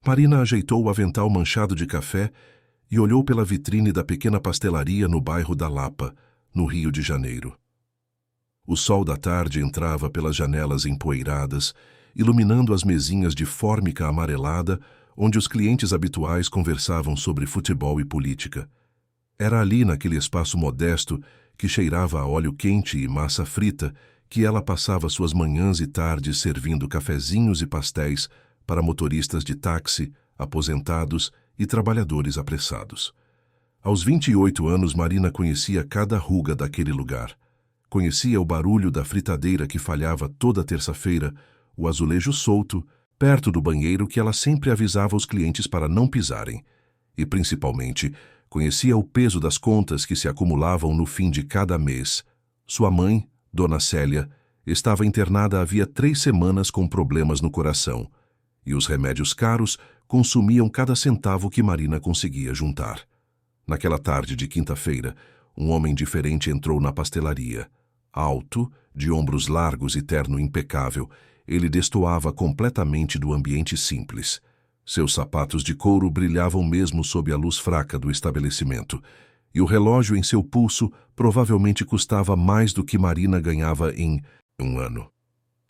Marina ajeitou o avental manchado de café e olhou pela vitrine da pequena pastelaria no bairro da Lapa, no Rio de Janeiro. O sol da tarde entrava pelas janelas empoeiradas, iluminando as mesinhas de fórmica amarelada, onde os clientes habituais conversavam sobre futebol e política. Era ali, naquele espaço modesto, que cheirava a óleo quente e massa frita, que ela passava suas manhãs e tardes servindo cafezinhos e pastéis para motoristas de táxi, aposentados e trabalhadores apressados. Aos 28 anos, Marina conhecia cada ruga daquele lugar. Conhecia o barulho da fritadeira que falhava toda terça-feira, o azulejo solto, perto do banheiro que ela sempre avisava os clientes para não pisarem. E, principalmente, conhecia o peso das contas que se acumulavam no fim de cada mês. Sua mãe, Dona Célia, estava internada havia 3 semanas com problemas no coração, e os remédios caros consumiam cada centavo que Marina conseguia juntar. Naquela tarde de quinta-feira, um homem diferente entrou na pastelaria. Alto, de ombros largos e terno impecável, ele destoava completamente do ambiente simples. Seus sapatos de couro brilhavam mesmo sob a luz fraca do estabelecimento, e o relógio em seu pulso provavelmente custava mais do que Marina ganhava em um ano.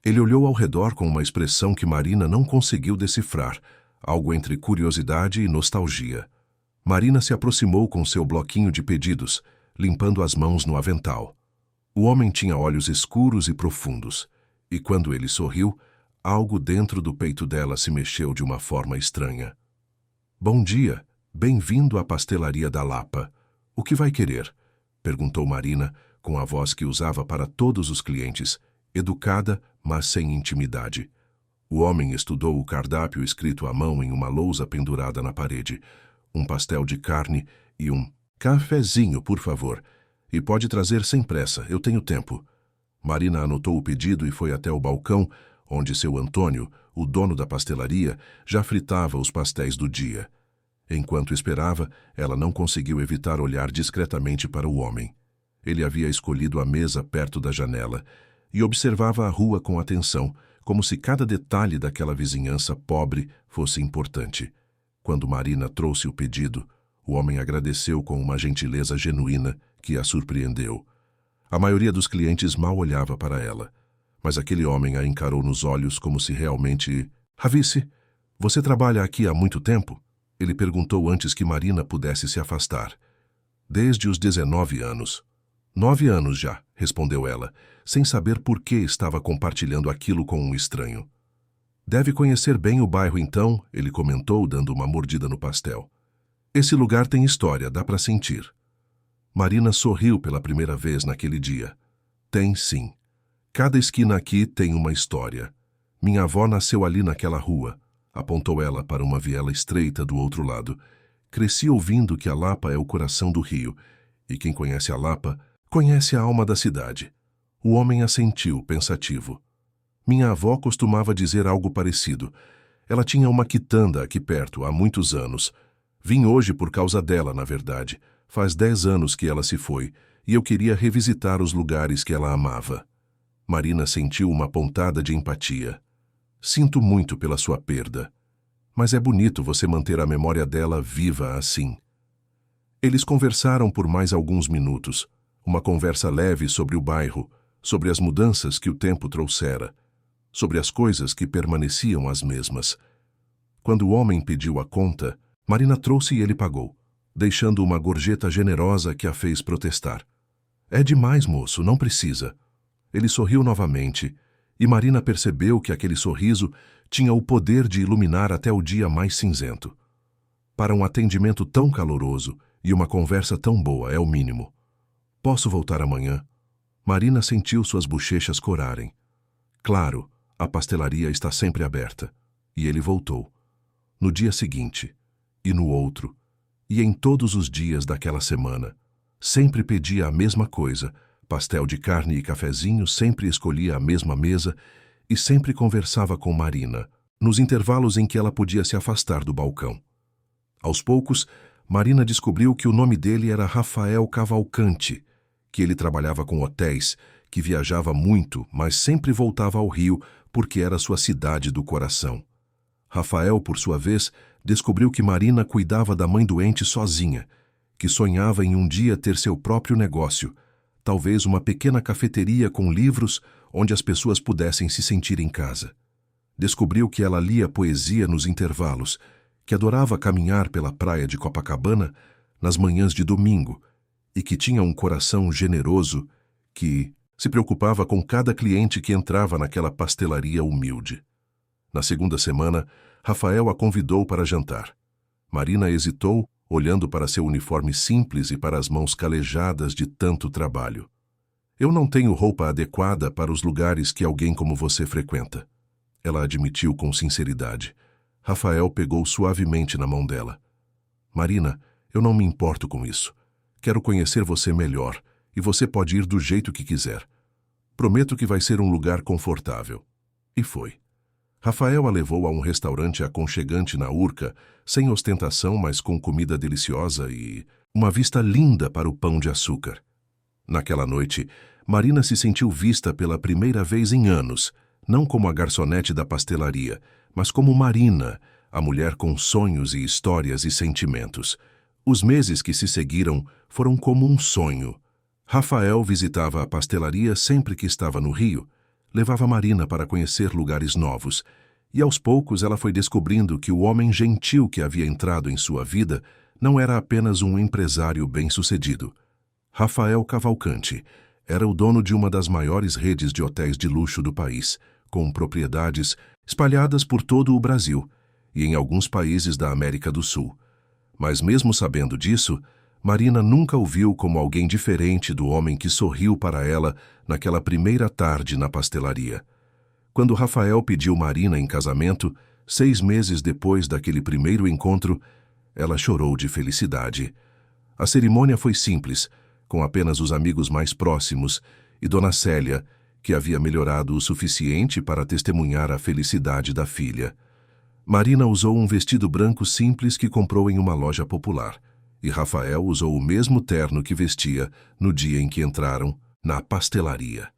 Ele olhou ao redor com uma expressão que Marina não conseguiu decifrar, algo entre curiosidade e nostalgia. Marina se aproximou com seu bloquinho de pedidos, limpando as mãos no avental. O homem tinha olhos escuros e profundos, e quando ele sorriu, algo dentro do peito dela se mexeu de uma forma estranha. "Bom dia, bem-vindo à pastelaria da Lapa. O que vai querer?" perguntou Marina, com a voz que usava para todos os clientes, educada, mas sem intimidade. O homem estudou o cardápio escrito à mão em uma lousa pendurada na parede. Um pastel de carne e um cafezinho, por favor. E pode trazer sem pressa, eu tenho tempo. Marina anotou o pedido e foi até o balcão, onde seu Antônio, o dono da pastelaria, já fritava os pastéis do dia. Enquanto esperava, ela não conseguiu evitar olhar discretamente para o homem. Ele havia escolhido a mesa perto da janela e observava a rua com atenção, como se cada detalhe daquela vizinhança pobre fosse importante. Quando Marina trouxe o pedido, o homem agradeceu com uma gentileza genuína que a surpreendeu. A maioria dos clientes mal olhava para ela, mas aquele homem a encarou nos olhos como se realmente... "Ravice, você trabalha aqui há muito tempo?" Ele perguntou antes que Marina pudesse se afastar. "Desde os 19 anos. 9 anos já", respondeu ela, sem saber por que estava compartilhando aquilo com um estranho. "Deve conhecer bem o bairro então", ele comentou, dando uma mordida no pastel. "Esse lugar tem história, dá para sentir." Marina sorriu pela primeira vez naquele dia. "Tem sim. Cada esquina aqui tem uma história. Minha avó nasceu ali naquela rua", apontou ela para uma viela estreita do outro lado. "Cresci ouvindo que a Lapa é o coração do Rio, e quem conhece a Lapa, conhece a alma da cidade." O homem assentiu, pensativo. "Minha avó costumava dizer algo parecido. Ela tinha uma quitanda aqui perto, há muitos anos. Vim hoje por causa dela, na verdade. Faz 10 anos que ela se foi, e eu queria revisitar os lugares que ela amava." Marina sentiu uma pontada de empatia. "Sinto muito pela sua perda. Mas é bonito você manter a memória dela viva assim." Eles conversaram por mais alguns minutos, uma conversa leve sobre o bairro, sobre as mudanças que o tempo trouxera, sobre as coisas que permaneciam as mesmas. Quando o homem pediu a conta, Marina trouxe e ele pagou, deixando uma gorjeta generosa que a fez protestar. "É demais, moço, não precisa." Ele sorriu novamente, e Marina percebeu que aquele sorriso tinha o poder de iluminar até o dia mais cinzento. Para um atendimento tão caloroso e uma conversa tão boa é o mínimo. "Posso voltar amanhã?" Marina sentiu suas bochechas corarem. "Claro, a pastelaria está sempre aberta." E ele voltou. No dia seguinte, e no outro, e em todos os dias daquela semana, sempre pedia a mesma coisa, pastel de carne e cafezinho, sempre escolhia a mesma mesa e sempre conversava com Marina, nos intervalos em que ela podia se afastar do balcão. Aos poucos, Marina descobriu que o nome dele era Rafael Cavalcante, que ele trabalhava com hotéis, que viajava muito, mas sempre voltava ao Rio porque era sua cidade do coração. Rafael, por sua vez, descobriu que Marina cuidava da mãe doente sozinha, que sonhava em um dia ter seu próprio negócio, talvez uma pequena cafeteria com livros onde as pessoas pudessem se sentir em casa. Descobriu que ela lia poesia nos intervalos, que adorava caminhar pela praia de Copacabana nas manhãs de domingo e que tinha um coração generoso que se preocupava com cada cliente que entrava naquela pastelaria humilde. Na segunda semana, Rafael a convidou para jantar. Marina hesitou, olhando para seu uniforme simples e para as mãos calejadas de tanto trabalho. Eu não tenho roupa adequada para os lugares que alguém como você frequenta. Ela admitiu com sinceridade. Rafael pegou suavemente na mão dela. Marina, eu não me importo com isso. Quero conhecer você melhor e você pode ir do jeito que quiser. Prometo que vai ser um lugar confortável. E foi. Rafael a levou a um restaurante aconchegante na Urca, sem ostentação, mas com comida deliciosa e uma vista linda para o pão de açúcar. Naquela noite, Marina se sentiu vista pela primeira vez em anos, não como a garçonete da pastelaria, mas como Marina, a mulher com sonhos e histórias e sentimentos. Os meses que se seguiram foram como um sonho. Rafael visitava a pastelaria sempre que estava no Rio, levava Marina para conhecer lugares novos, e aos poucos ela foi descobrindo que o homem gentil que havia entrado em sua vida não era apenas um empresário bem-sucedido. Rafael Cavalcante era o dono de uma das maiores redes de hotéis de luxo do país, com propriedades espalhadas por todo o Brasil e em alguns países da América do Sul. Mas mesmo sabendo disso, Marina nunca o viu como alguém diferente do homem que sorriu para ela naquela primeira tarde na pastelaria. Quando Rafael pediu Marina em casamento, 6 meses depois daquele primeiro encontro, ela chorou de felicidade. A cerimônia foi simples, com apenas os amigos mais próximos e Dona Célia, que havia melhorado o suficiente para testemunhar a felicidade da filha. Marina usou um vestido branco simples que comprou em uma loja popular, e Rafael usou o mesmo terno que vestia no dia em que entraram na pastelaria.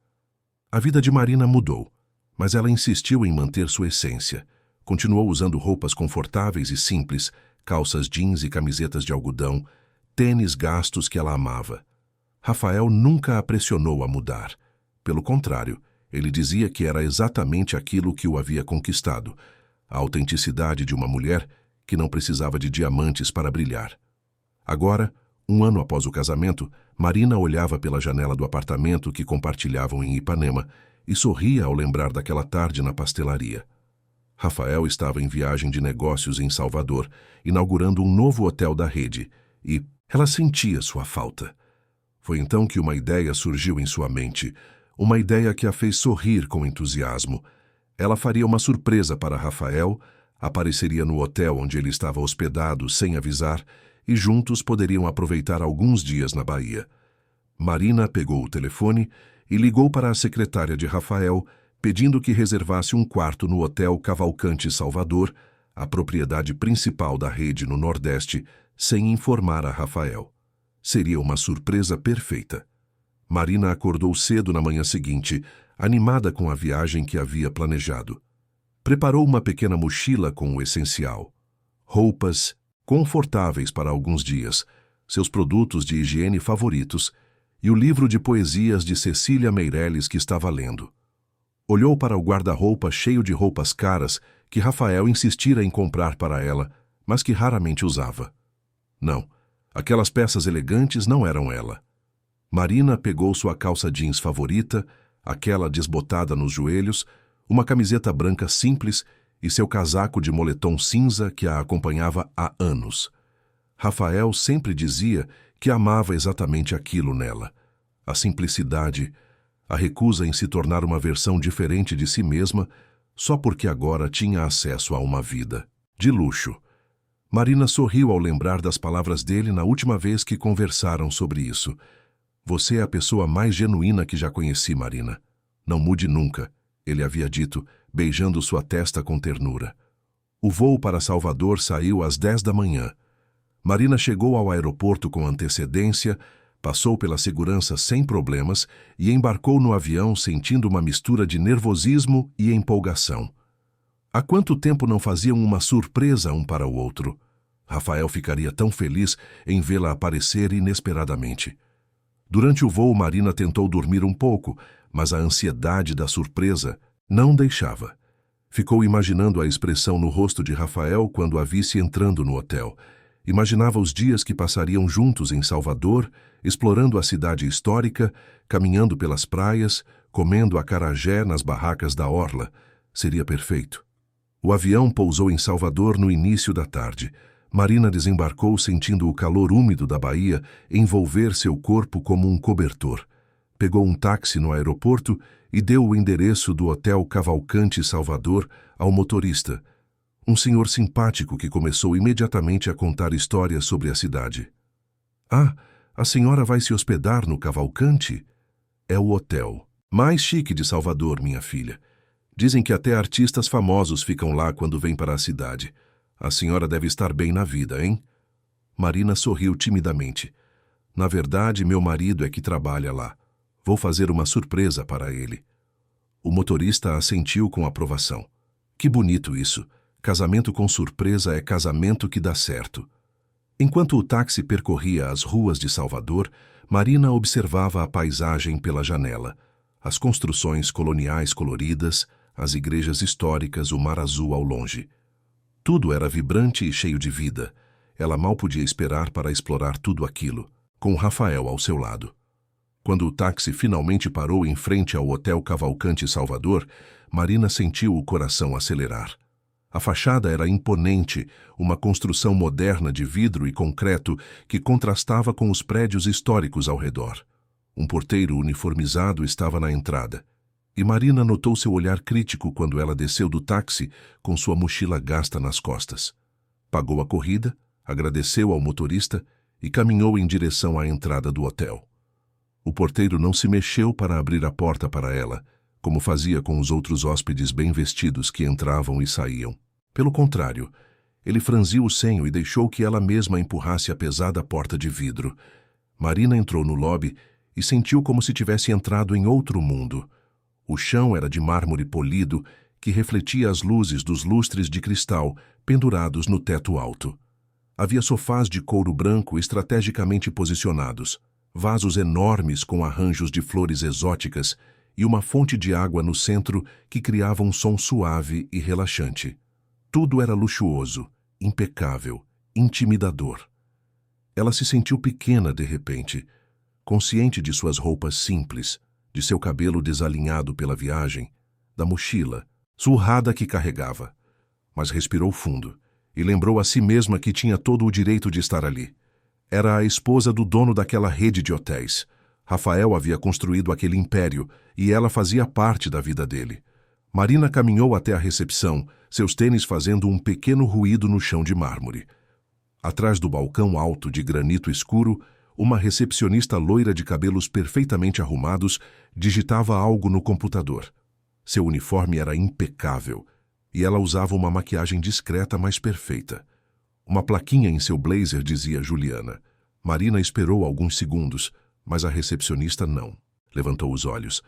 A vida de Marina mudou, mas ela insistiu em manter sua essência. Continuou usando roupas confortáveis e simples, calças jeans e camisetas de algodão, tênis gastos que ela amava. Rafael nunca a pressionou a mudar. Pelo contrário, ele dizia que era exatamente aquilo que o havia conquistado, a autenticidade de uma mulher que não precisava de diamantes para brilhar. Agora, 1 ano após o casamento, Marina olhava pela janela do apartamento que compartilhavam em Ipanema e sorria ao lembrar daquela tarde na pastelaria. Rafael estava em viagem de negócios em Salvador, inaugurando um novo hotel da rede, e ela sentia sua falta. Foi então que uma ideia surgiu em sua mente, uma ideia que a fez sorrir com entusiasmo. Ela faria uma surpresa para Rafael, apareceria no hotel onde ele estava hospedado sem avisar, e juntos poderiam aproveitar alguns dias na Bahia. Marina pegou o telefone e ligou para a secretária de Rafael, pedindo que reservasse um quarto no Hotel Cavalcante Salvador, a propriedade principal da rede no Nordeste, sem informar a Rafael. Seria uma surpresa perfeita. Marina acordou cedo na manhã seguinte, animada com a viagem que havia planejado. Preparou uma pequena mochila com o essencial: roupas confortáveis para alguns dias, seus produtos de higiene favoritos e o livro de poesias de Cecília Meirelles que estava lendo. Olhou para o guarda-roupa cheio de roupas caras que Rafael insistira em comprar para ela, mas que raramente usava. Não, aquelas peças elegantes não eram ela. Marina pegou sua calça jeans favorita, aquela desbotada nos joelhos, uma camiseta branca simples e seu casaco de moletom cinza que a acompanhava há anos. Rafael sempre dizia que amava exatamente aquilo nela: a simplicidade, a recusa em se tornar uma versão diferente de si mesma só porque agora tinha acesso a uma vida de luxo. Marina sorriu ao lembrar das palavras dele na última vez que conversaram sobre isso. Você é a pessoa mais genuína que já conheci, Marina. Não mude nunca, ele havia dito, beijando sua testa com ternura. O voo para Salvador saiu às 10 da manhã. Marina chegou ao aeroporto com antecedência, passou pela segurança sem problemas e embarcou no avião sentindo uma mistura de nervosismo e empolgação. Há quanto tempo não faziam uma surpresa um para o outro? Rafael ficaria tão feliz em vê-la aparecer inesperadamente. Durante o voo, Marina tentou dormir um pouco, mas a ansiedade da surpresa não deixava. Ficou imaginando a expressão no rosto de Rafael quando a visse entrando no hotel. Imaginava os dias que passariam juntos em Salvador, explorando a cidade histórica, caminhando pelas praias, comendo acarajé nas barracas da orla. Seria perfeito. O avião pousou em Salvador no início da tarde. Marina desembarcou sentindo o calor úmido da Bahia envolver seu corpo como um cobertor. Pegou um táxi no aeroporto e deu o endereço do Hotel Cavalcante Salvador ao motorista, um senhor simpático que começou imediatamente a contar histórias sobre a cidade. Ah, a senhora vai se hospedar no Cavalcante? É o hotel mais chique de Salvador, minha filha. Dizem que até artistas famosos ficam lá quando vêm para a cidade. A senhora deve estar bem na vida, hein? Marina sorriu timidamente. Na verdade, meu marido é que trabalha lá. Vou fazer uma surpresa para ele. O motorista assentiu com aprovação. Que bonito isso. Casamento com surpresa é casamento que dá certo. Enquanto o táxi percorria as ruas de Salvador, Marina observava a paisagem pela janela. As construções coloniais coloridas, as igrejas históricas, o mar azul ao longe. Tudo era vibrante e cheio de vida. Ela mal podia esperar para explorar tudo aquilo, com Rafael ao seu lado. Quando o táxi finalmente parou em frente ao Hotel Cavalcante Salvador, Marina sentiu o coração acelerar. A fachada era imponente, uma construção moderna de vidro e concreto que contrastava com os prédios históricos ao redor. Um porteiro uniformizado estava na entrada, e Marina notou seu olhar crítico quando ela desceu do táxi com sua mochila gasta nas costas. Pagou a corrida, agradeceu ao motorista e caminhou em direção à entrada do hotel. O porteiro não se mexeu para abrir a porta para ela, como fazia com os outros hóspedes bem vestidos que entravam e saíam. Pelo contrário, ele franziu o senho e deixou que ela mesma empurrasse a pesada porta de vidro. Marina entrou no lobby e sentiu como se tivesse entrado em outro mundo. O chão era de mármore polido que refletia as luzes dos lustres de cristal pendurados no teto alto. Havia sofás de couro branco estrategicamente posicionados, vasos enormes com arranjos de flores exóticas e uma fonte de água no centro que criava um som suave e relaxante. Tudo era luxuoso, impecável, intimidador. Ela se sentiu pequena de repente, consciente de suas roupas simples, de seu cabelo desalinhado pela viagem, da mochila, surrada que carregava. Mas respirou fundo e lembrou a si mesma que tinha todo o direito de estar ali. Era a esposa do dono daquela rede de hotéis. Rafael havia construído aquele império e ela fazia parte da vida dele. Marina caminhou até a recepção, seus tênis fazendo um pequeno ruído no chão de mármore. Atrás do balcão alto de granito escuro, uma recepcionista loira de cabelos perfeitamente arrumados digitava algo no computador. Seu uniforme era impecável e ela usava uma maquiagem discreta, mas perfeita. Uma plaquinha em seu blazer dizia Juliana. Marina esperou alguns segundos, mas a recepcionista não. Levantou os olhos.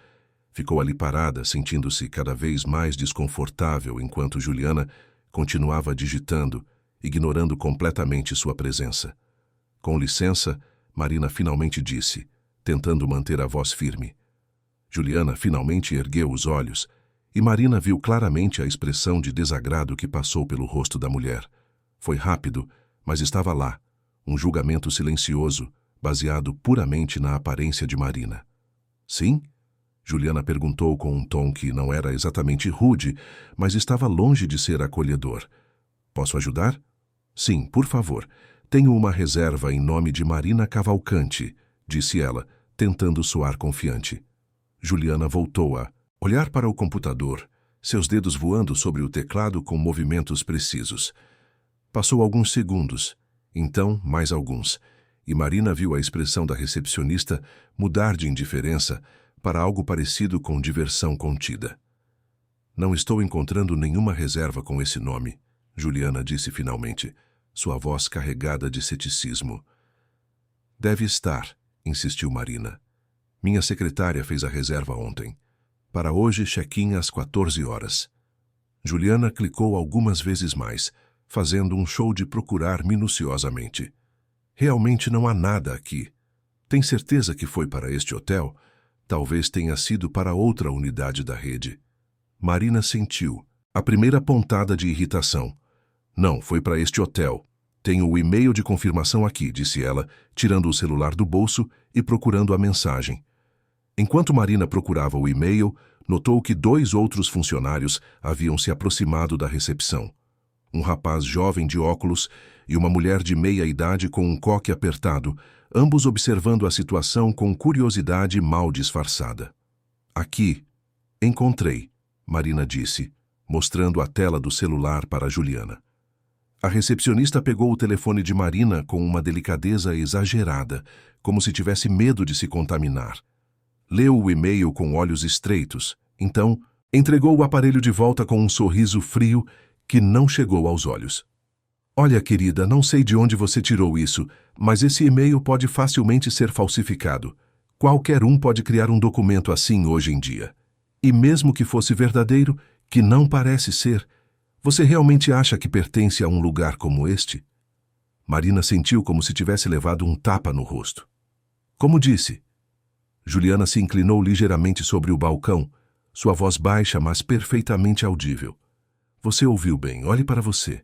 Ficou ali parada, sentindo-se cada vez mais desconfortável enquanto Juliana continuava digitando, ignorando completamente sua presença. Com licença, Marina finalmente disse, tentando manter a voz firme. Juliana finalmente ergueu os olhos e Marina viu claramente a expressão de desagrado que passou pelo rosto da mulher. Foi rápido, mas estava lá, um julgamento silencioso, baseado puramente na aparência de Marina. Sim? Juliana perguntou com um tom que não era exatamente rude, mas estava longe de ser acolhedor. Posso ajudar? Sim, por favor. Tenho uma reserva em nome de Marina Cavalcante, disse ela, tentando soar confiante. Juliana voltou a olhar para o computador, seus dedos voando sobre o teclado com movimentos precisos. Passou alguns segundos, então mais alguns, e Marina viu a expressão da recepcionista mudar de indiferença para algo parecido com diversão contida. Não estou encontrando nenhuma reserva com esse nome, Juliana disse finalmente, sua voz carregada de ceticismo. Deve estar, insistiu Marina. Minha secretária fez a reserva ontem. Para hoje, check-in às 14 horas. Juliana clicou algumas vezes mais, fazendo um show de procurar minuciosamente. Realmente não há nada aqui. Tem certeza que foi para este hotel? Talvez tenha sido para outra unidade da rede. Marina sentiu a primeira pontada de irritação. Não, foi para este hotel. Tenho o e-mail de confirmação aqui, disse ela, tirando o celular do bolso e procurando a mensagem. Enquanto Marina procurava o e-mail, notou que 2 outros funcionários haviam se aproximado da recepção. Um rapaz jovem de óculos e uma mulher de meia idade com um coque apertado, ambos observando a situação com curiosidade mal disfarçada. Aqui, encontrei, Marina disse, mostrando a tela do celular para Juliana. A recepcionista pegou o telefone de Marina com uma delicadeza exagerada, como se tivesse medo de se contaminar. Leu o e-mail com olhos estreitos, então entregou o aparelho de volta com um sorriso frio que não chegou aos olhos. Olha, querida, não sei de onde você tirou isso, mas esse e-mail pode facilmente ser falsificado. Qualquer um pode criar um documento assim hoje em dia. E mesmo que fosse verdadeiro, que não parece ser, você realmente acha que pertence a um lugar como este? Marina sentiu como se tivesse levado um tapa no rosto. Como disse? Juliana se inclinou ligeiramente sobre o balcão, sua voz baixa, mas perfeitamente audível. Você ouviu bem, olhe para você.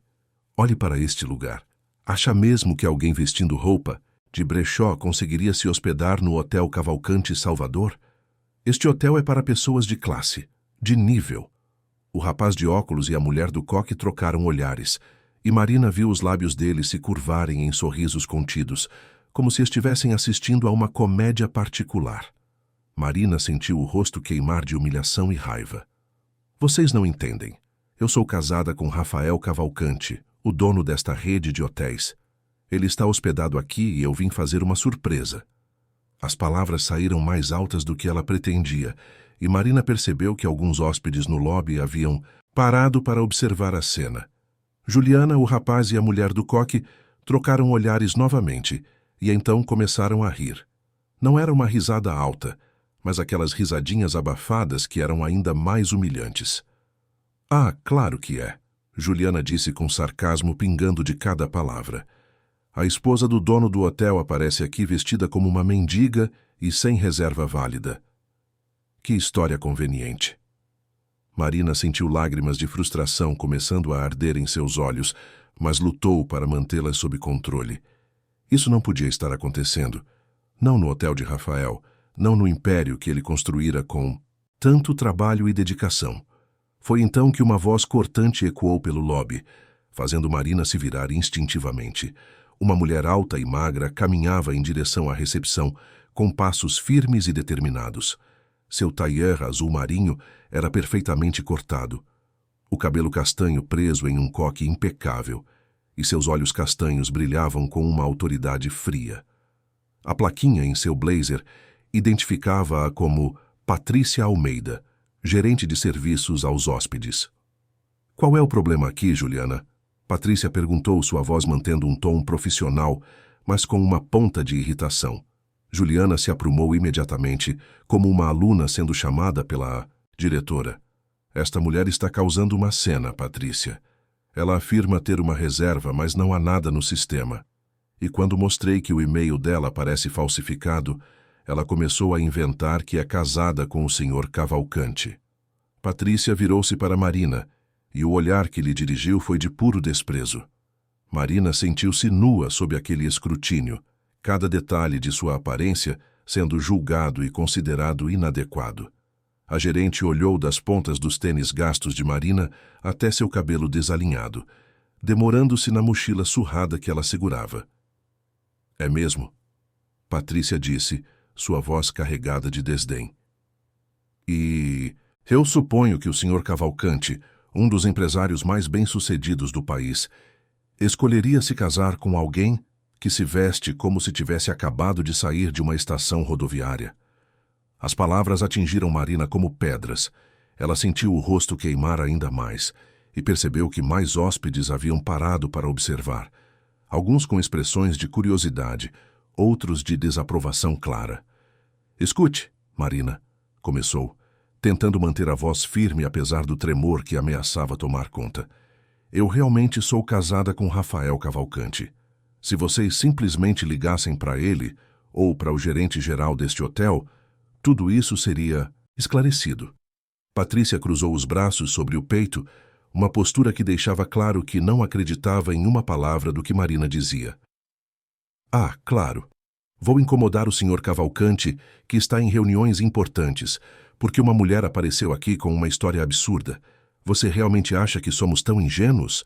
Olhe para este lugar. Acha mesmo que alguém vestindo roupa de brechó conseguiria se hospedar no Hotel Cavalcante Salvador? Este hotel é para pessoas de classe, de nível. O rapaz de óculos e a mulher do coque trocaram olhares, e Marina viu os lábios deles se curvarem em sorrisos contidos, como se estivessem assistindo a uma comédia particular. Marina sentiu o rosto queimar de humilhação e raiva. Vocês não entendem. Eu sou casada com Rafael Cavalcante, o dono desta rede de hotéis. Ele está hospedado aqui e eu vim fazer uma surpresa. As palavras saíram mais altas do que ela pretendia, e Marina percebeu que alguns hóspedes no lobby haviam parado para observar a cena. Juliana, o rapaz e a mulher do coque trocaram olhares novamente, e então começaram a rir. Não era uma risada alta, mas aquelas risadinhas abafadas que eram ainda mais humilhantes. Ah, claro que é, Juliana disse com sarcasmo pingando de cada palavra. A esposa do dono do hotel aparece aqui vestida como uma mendiga e sem reserva válida. Que história conveniente. Marina sentiu lágrimas de frustração começando a arder em seus olhos, mas lutou para mantê-las sob controle. Isso não podia estar acontecendo. Não no hotel de Rafael, não no império que ele construíra com tanto trabalho e dedicação. Foi então que uma voz cortante ecoou pelo lobby, fazendo Marina se virar instintivamente. Uma mulher alta e magra caminhava em direção à recepção, com passos firmes e determinados. Seu tailleur azul marinho era perfeitamente cortado, o cabelo castanho preso em um coque impecável, e seus olhos castanhos brilhavam com uma autoridade fria. A plaquinha em seu blazer identificava-a como Patrícia Almeida, gerente de serviços aos hóspedes. Qual é o problema aqui, Juliana? Patrícia perguntou, sua voz mantendo um tom profissional, mas com uma ponta de irritação. Juliana se aprumou imediatamente, como uma aluna sendo chamada pela diretora. Esta mulher está causando uma cena, Patrícia. Ela afirma ter uma reserva, mas não há nada no sistema. E quando mostrei que o e-mail dela parece falsificado, ela começou a inventar que é casada com o Sr. Cavalcante. Patrícia virou-se para Marina, e o olhar que lhe dirigiu foi de puro desprezo. Marina sentiu-se nua sob aquele escrutínio, cada detalhe de sua aparência sendo julgado e considerado inadequado. A gerente olhou das pontas dos tênis gastos de Marina até seu cabelo desalinhado, demorando-se na mochila surrada que ela segurava. É mesmo? Patrícia disse, sua voz carregada de desdém. E eu suponho que o Sr. Cavalcante, um dos empresários mais bem-sucedidos do país, escolheria se casar com alguém que se veste como se tivesse acabado de sair de uma estação rodoviária. As palavras atingiram Marina como pedras. Ela sentiu o rosto queimar ainda mais e percebeu que mais hóspedes haviam parado para observar, alguns com expressões de curiosidade, outros de desaprovação clara. Escute, Marina, começou. tentando manter a voz firme apesar do tremor que ameaçava tomar conta. Eu realmente sou casada com Rafael Cavalcante. Se vocês simplesmente ligassem para ele, ou para o gerente geral deste hotel, tudo isso seria esclarecido. Patrícia cruzou os braços sobre o peito, uma postura que deixava claro que não acreditava em uma palavra do que Marina dizia. Ah, claro. Vou incomodar o Sr. Cavalcante, que está em reuniões importantes, porque uma mulher apareceu aqui com uma história absurda. Você realmente acha que somos tão ingênuos?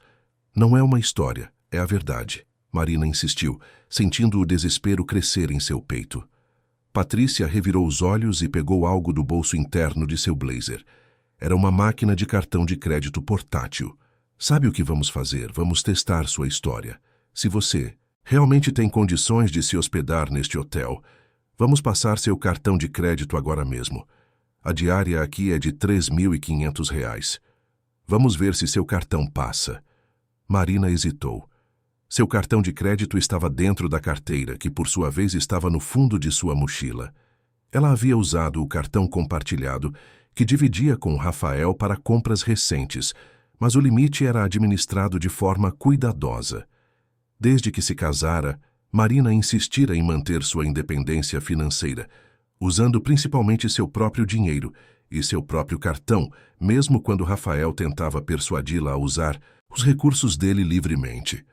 Não é uma história, é a verdade. Marina insistiu, sentindo o desespero crescer em seu peito. Patrícia revirou os olhos e pegou algo do bolso interno de seu blazer. Era uma máquina de cartão de crédito portátil. Sabe o que vamos fazer? Vamos testar sua história. Se você realmente tem condições de se hospedar neste hotel, vamos passar seu cartão de crédito agora mesmo. A diária aqui é de R$ 3.500. Vamos ver se seu cartão passa. Marina hesitou. Seu cartão de crédito estava dentro da carteira, que por sua vez estava no fundo de sua mochila. Ela havia usado o cartão compartilhado, que dividia com Rafael para compras recentes, mas o limite era administrado de forma cuidadosa. Desde que se casara, Marina insistira em manter sua independência financeira, usando principalmente seu próprio dinheiro e seu próprio cartão, mesmo quando Rafael tentava persuadi-la a usar os recursos dele livremente.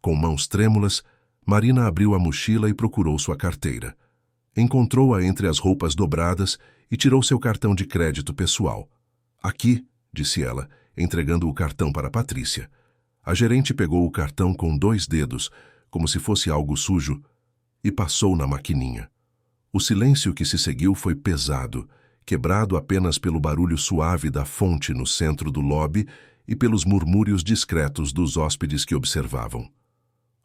Com mãos trêmulas, Marina abriu a mochila e procurou sua carteira. Encontrou-a entre as roupas dobradas e tirou seu cartão de crédito pessoal. Aqui, disse ela, entregando o cartão para Patrícia. A gerente pegou o cartão com 2 dedos, como se fosse algo sujo, e passou na maquininha. O silêncio que se seguiu foi pesado, quebrado apenas pelo barulho suave da fonte no centro do lobby e pelos murmúrios discretos dos hóspedes que observavam.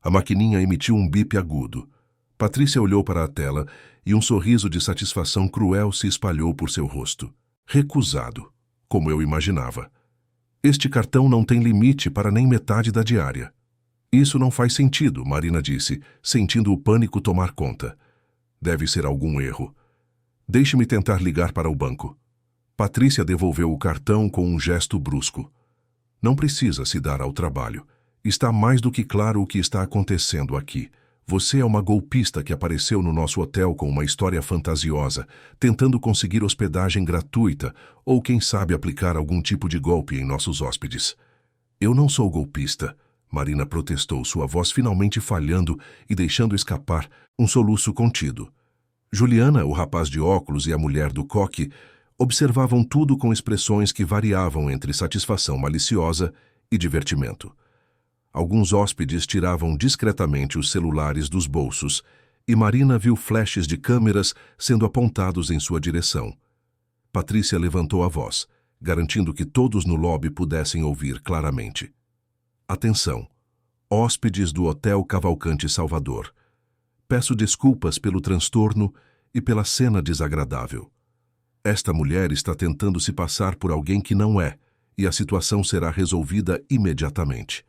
A maquininha emitiu um bip agudo. Patrícia olhou para a tela e um sorriso de satisfação cruel se espalhou por seu rosto. Recusado, como eu imaginava. Este cartão não tem limite para nem metade da diária. Isso não faz sentido, Marina disse, sentindo o pânico tomar conta. Deve ser algum erro. Deixe-me tentar ligar para o banco. Patrícia devolveu o cartão com um gesto brusco. Não precisa se dar ao trabalho. Está mais do que claro o que está acontecendo aqui. Você é uma golpista que apareceu no nosso hotel com uma história fantasiosa, tentando conseguir hospedagem gratuita ou, quem sabe, aplicar algum tipo de golpe em nossos hóspedes. Eu não sou golpista, Marina protestou, sua voz finalmente falhando e deixando escapar um soluço contido. Juliana, o rapaz de óculos e a mulher do coque, observavam tudo com expressões que variavam entre satisfação maliciosa e divertimento. Alguns hóspedes tiravam discretamente os celulares dos bolsos e Marina viu flashes de câmeras sendo apontados em sua direção. Patrícia levantou a voz, garantindo que todos no lobby pudessem ouvir claramente. Atenção! Hóspedes do Hotel Cavalcante Salvador. Peço desculpas pelo transtorno e pela cena desagradável. Esta mulher está tentando se passar por alguém que não é, e a situação será resolvida imediatamente.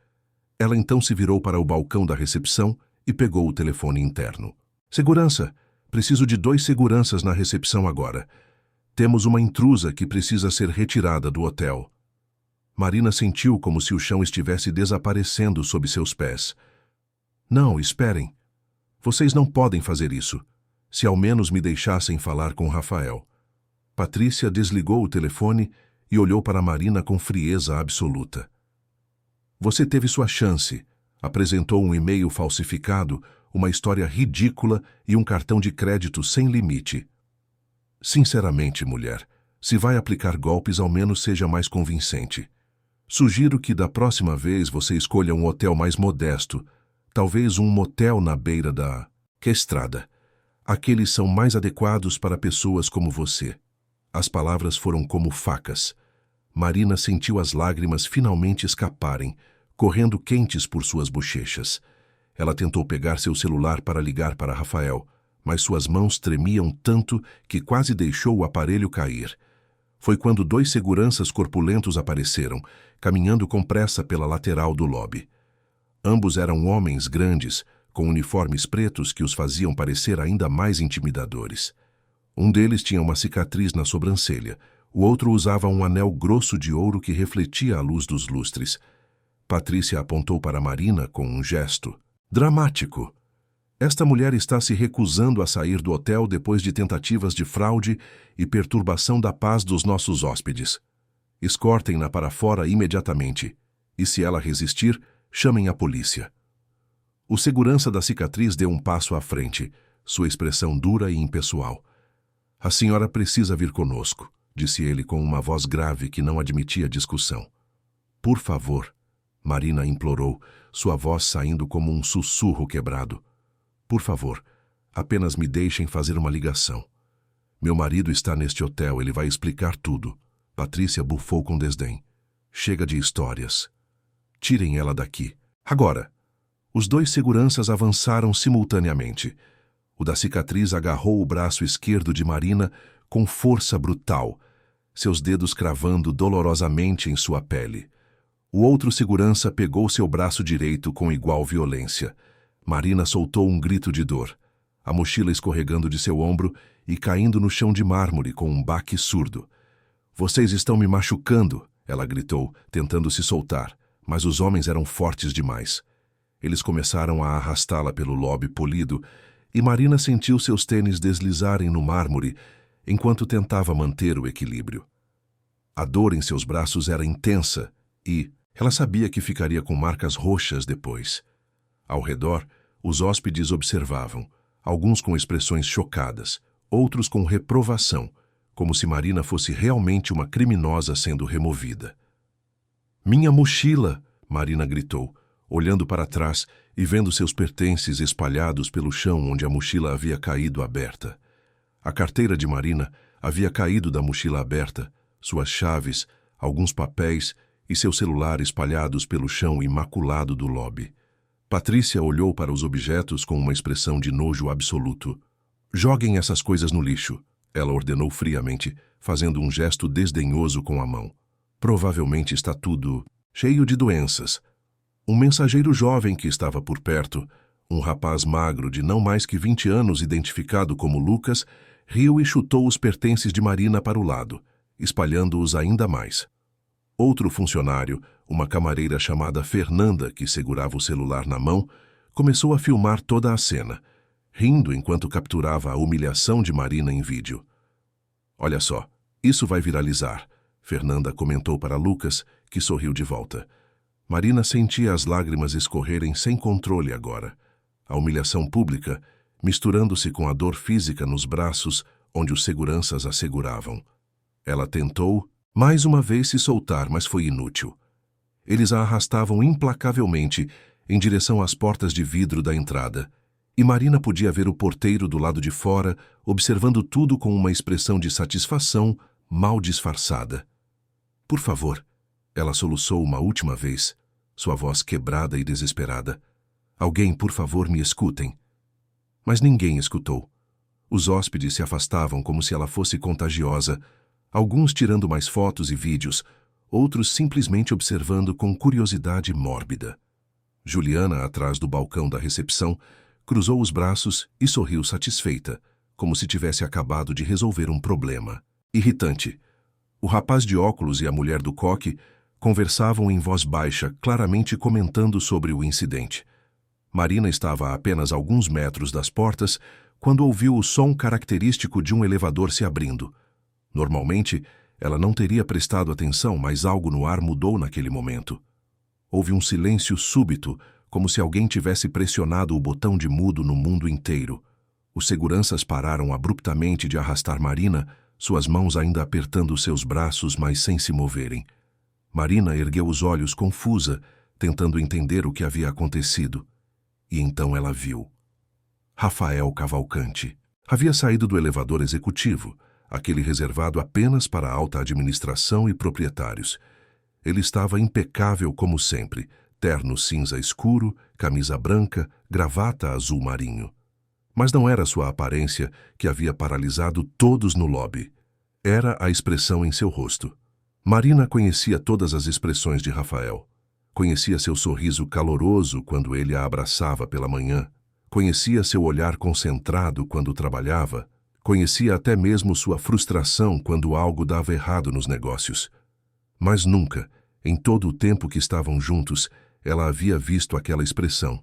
Ela então se virou para o balcão da recepção e pegou o telefone interno. Segurança! Preciso de 2 seguranças na recepção agora. Temos uma intrusa que precisa ser retirada do hotel. Marina sentiu como se o chão estivesse desaparecendo sob seus pés. Não, esperem. Vocês não podem fazer isso. Se ao menos me deixassem falar com Rafael. Patrícia desligou o telefone e olhou para Marina com frieza absoluta. Você teve sua chance, apresentou um e-mail falsificado, uma história ridícula e um cartão de crédito sem limite. Sinceramente, mulher, se vai aplicar golpes, ao menos seja mais convincente. Sugiro que da próxima vez você escolha um hotel mais modesto, talvez um motel na beira da estrada. Aqueles são mais adequados para pessoas como você. As palavras foram como facas. Marina sentiu as lágrimas finalmente escaparem, correndo quentes por suas bochechas. Ela tentou pegar seu celular para ligar para Rafael, mas suas mãos tremiam tanto que quase deixou o aparelho cair. Foi quando 2 seguranças corpulentos apareceram, caminhando com pressa pela lateral do lobby. Ambos eram homens grandes, com uniformes pretos que os faziam parecer ainda mais intimidadores. Um deles tinha uma cicatriz na sobrancelha, O outro usava um anel grosso de ouro que refletia a luz dos lustres. Patrícia apontou para Marina com um gesto dramático. Esta mulher está se recusando a sair do hotel depois de tentativas de fraude e perturbação da paz dos nossos hóspedes. Escortem-na para fora imediatamente, e se ela resistir, chamem a polícia. O segurança da cicatriz deu um passo à frente, sua expressão dura e impessoal. A senhora precisa vir conosco, disse ele com uma voz grave que não admitia discussão. Por favor, Marina implorou, sua voz saindo como um sussurro quebrado. Por favor, apenas me deixem fazer uma ligação. Meu marido está neste hotel, ele vai explicar tudo. Patrícia bufou com desdém. Chega de histórias. Tirem ela daqui. Agora. Os dois seguranças avançaram simultaneamente. O da cicatriz agarrou o braço esquerdo de Marina com força brutal, seus dedos cravando dolorosamente em sua pele. O outro segurança pegou seu braço direito com igual violência. Marina soltou um grito de dor, a mochila escorregando de seu ombro e caindo no chão de mármore com um baque surdo. Vocês estão me machucando, ela gritou, tentando se soltar, mas os homens eram fortes demais. Eles começaram a arrastá-la pelo lobby polido e Marina sentiu seus tênis deslizarem no mármore enquanto tentava manter o equilíbrio. A dor em seus braços era intensa e ela sabia que ficaria com marcas roxas depois. Ao redor, os hóspedes observavam, alguns com expressões chocadas, outros com reprovação, como se Marina fosse realmente uma criminosa sendo removida. Minha mochila! Marina gritou, olhando para trás e vendo seus pertences espalhados pelo chão onde a mochila havia caído aberta. A carteira de Marina havia caído da mochila aberta, suas chaves, alguns papéis e seu celular espalhados pelo chão imaculado do lobby. Patrícia olhou para os objetos com uma expressão de nojo absoluto. Joguem essas coisas no lixo, ela ordenou friamente, fazendo um gesto desdenhoso com a mão. Provavelmente está tudo cheio de doenças. Um mensageiro jovem que estava por perto, um rapaz magro de não mais que 20 anos identificado como Lucas, riu e chutou os pertences de Marina para o lado, espalhando-os ainda mais. Outro funcionário, uma camareira chamada Fernanda, que segurava o celular na mão, começou a filmar toda a cena, rindo enquanto capturava a humilhação de Marina em vídeo. Olha só, isso vai viralizar, Fernanda comentou para Lucas, que sorriu de volta. Marina sentia as lágrimas escorrerem sem controle agora. A humilhação pública, misturando-se com a dor física nos braços onde os seguranças a seguravam. Ela tentou, mais uma vez, se soltar, mas foi inútil. Eles a arrastavam implacavelmente em direção às portas de vidro da entrada, e Marina podia ver o porteiro do lado de fora, observando tudo com uma expressão de satisfação mal disfarçada. Por favor, ela soluçou uma última vez, sua voz quebrada e desesperada. Alguém, por favor, me escutem. Mas ninguém escutou. Os hóspedes se afastavam como se ela fosse contagiosa, alguns tirando mais fotos e vídeos, outros simplesmente observando com curiosidade mórbida. Juliana, atrás do balcão da recepção, cruzou os braços e sorriu satisfeita, como se tivesse acabado de resolver um problema. Irritante. O rapaz de óculos e a mulher do coque conversavam em voz baixa, claramente comentando sobre o incidente. Marina estava a apenas alguns metros das portas quando ouviu o som característico de um elevador se abrindo. Normalmente, ela não teria prestado atenção, mas algo no ar mudou naquele momento. Houve um silêncio súbito, como se alguém tivesse pressionado o botão de mudo no mundo inteiro. Os seguranças pararam abruptamente de arrastar Marina, suas mãos ainda apertando seus braços, mas sem se moverem. Marina ergueu os olhos confusa, tentando entender o que havia acontecido. E então ela viu. Rafael Cavalcante. Havia saído do elevador executivo, aquele reservado apenas para a alta administração e proprietários. Ele estava impecável como sempre, terno cinza escuro, camisa branca, gravata azul marinho. Mas não era sua aparência que havia paralisado todos no lobby. Era a expressão em seu rosto. Marina conhecia todas as expressões de Rafael. Conhecia seu sorriso caloroso quando ele a abraçava pela manhã. Conhecia seu olhar concentrado quando trabalhava. Conhecia até mesmo sua frustração quando algo dava errado nos negócios. Mas nunca, em todo o tempo que estavam juntos, ela havia visto aquela expressão.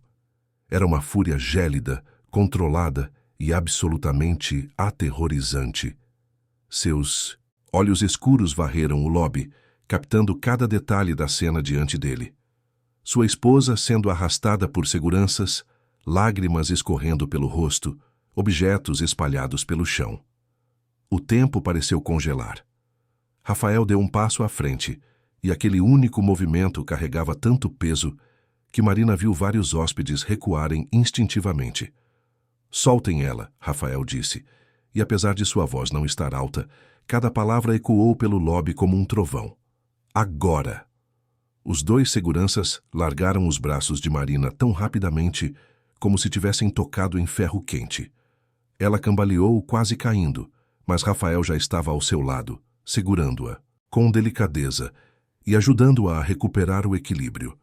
Era uma fúria gélida, controlada e absolutamente aterrorizante. Seus olhos escuros varreram o lobby, captando cada detalhe da cena diante dele. Sua esposa sendo arrastada por seguranças, lágrimas escorrendo pelo rosto, objetos espalhados pelo chão. O tempo pareceu congelar. Rafael deu um passo à frente, e aquele único movimento carregava tanto peso que Marina viu vários hóspedes recuarem instintivamente. "Soltem ela", Rafael disse, e apesar de sua voz não estar alta, cada palavra ecoou pelo lobby como um trovão. "Agora!" Os dois seguranças largaram os braços de Marina tão rapidamente como se tivessem tocado em ferro quente. Ela cambaleou, quase caindo, mas Rafael já estava ao seu lado, segurando-a, com delicadeza, e ajudando-a a recuperar o equilíbrio.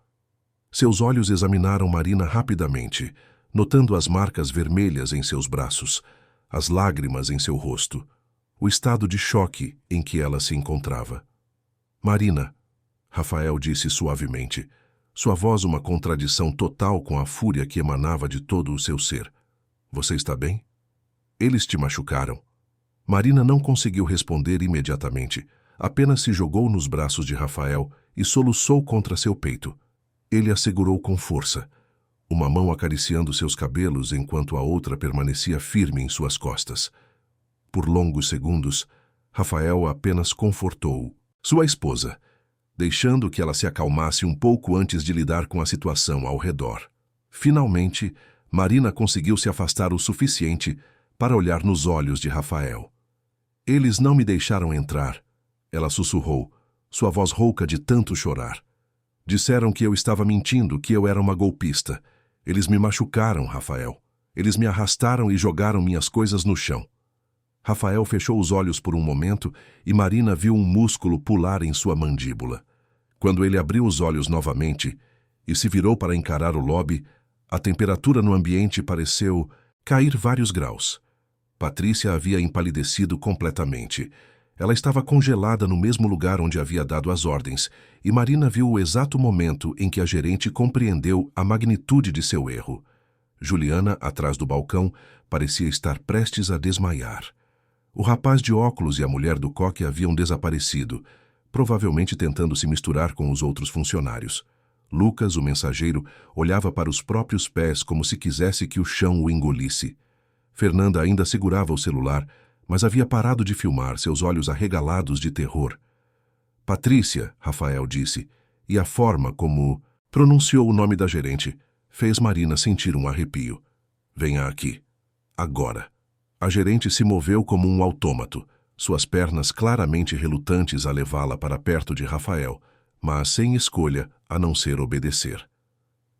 Seus olhos examinaram Marina rapidamente, notando as marcas vermelhas em seus braços, as lágrimas em seu rosto, o estado de choque em que ela se encontrava. "Marina", Rafael disse suavemente, sua voz uma contradição total com a fúria que emanava de todo o seu ser. "Você está bem? Eles te machucaram?" Marina não conseguiu responder imediatamente, apenas se jogou nos braços de Rafael e soluçou contra seu peito. Ele a segurou com força, uma mão acariciando seus cabelos enquanto a outra permanecia firme em suas costas. Por longos segundos, Rafael apenas confortou sua esposa, deixando que ela se acalmasse um pouco antes de lidar com a situação ao redor. Finalmente, Marina conseguiu se afastar o suficiente para olhar nos olhos de Rafael. "Eles não me deixaram entrar", ela sussurrou, sua voz rouca de tanto chorar. "Disseram que eu estava mentindo, que eu era uma golpista. Eles me machucaram, Rafael. Eles me arrastaram e jogaram minhas coisas no chão." Rafael fechou os olhos por um momento e Marina viu um músculo pular em sua mandíbula. Quando ele abriu os olhos novamente e se virou para encarar o lobby, a temperatura no ambiente pareceu cair vários graus. Patrícia havia empalidecido completamente. Ela estava congelada no mesmo lugar onde havia dado as ordens, e Marina viu o exato momento em que a gerente compreendeu a magnitude de seu erro. Juliana, atrás do balcão, parecia estar prestes a desmaiar. O rapaz de óculos e a mulher do coque haviam desaparecido, provavelmente tentando se misturar com os outros funcionários. Lucas, o mensageiro, olhava para os próprios pés como se quisesse que o chão o engolisse. Fernanda ainda segurava o celular, mas havia parado de filmar, seus olhos arregalados de terror. "Patrícia", Rafael disse, e a forma como pronunciou o nome da gerente fez Marina sentir um arrepio. "Venha aqui. Agora." A gerente se moveu como um autômato, suas pernas claramente relutantes a levá-la para perto de Rafael, mas sem escolha a não ser obedecer.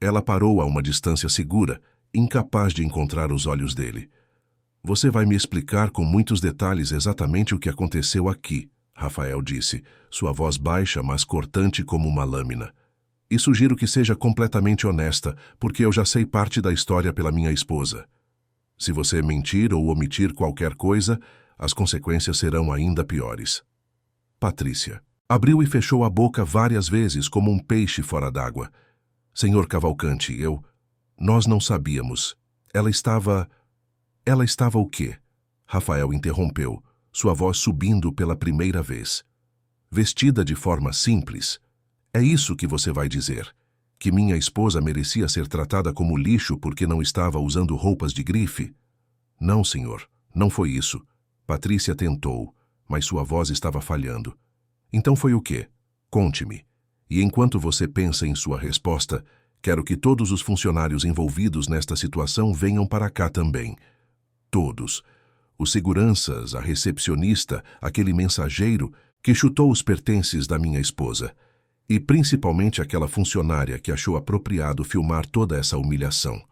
Ela parou a uma distância segura, incapaz de encontrar os olhos dele. "Você vai me explicar com muitos detalhes exatamente o que aconteceu aqui", Rafael disse, sua voz baixa, mas cortante como uma lâmina. "E sugiro que seja completamente honesta, porque eu já sei parte da história pela minha esposa. Se você mentir ou omitir qualquer coisa, as consequências serão ainda piores." Patrícia abriu e fechou a boca várias vezes como um peixe fora d'água. "Senhor Cavalcante, nós não sabíamos. Ela estava o quê?" Rafael interrompeu, sua voz subindo pela primeira vez. "Vestida de forma simples. É isso que você vai dizer? Que minha esposa merecia ser tratada como lixo porque não estava usando roupas de grife?" "Não, senhor, não foi isso." Patrícia tentou, mas sua voz estava falhando. "Então foi o quê? Conte-me. E enquanto você pensa em sua resposta, quero que todos os funcionários envolvidos nesta situação venham para cá também. Todos. Os seguranças, a recepcionista, aquele mensageiro que chutou os pertences da minha esposa. E principalmente aquela funcionária que achou apropriado filmar toda essa humilhação."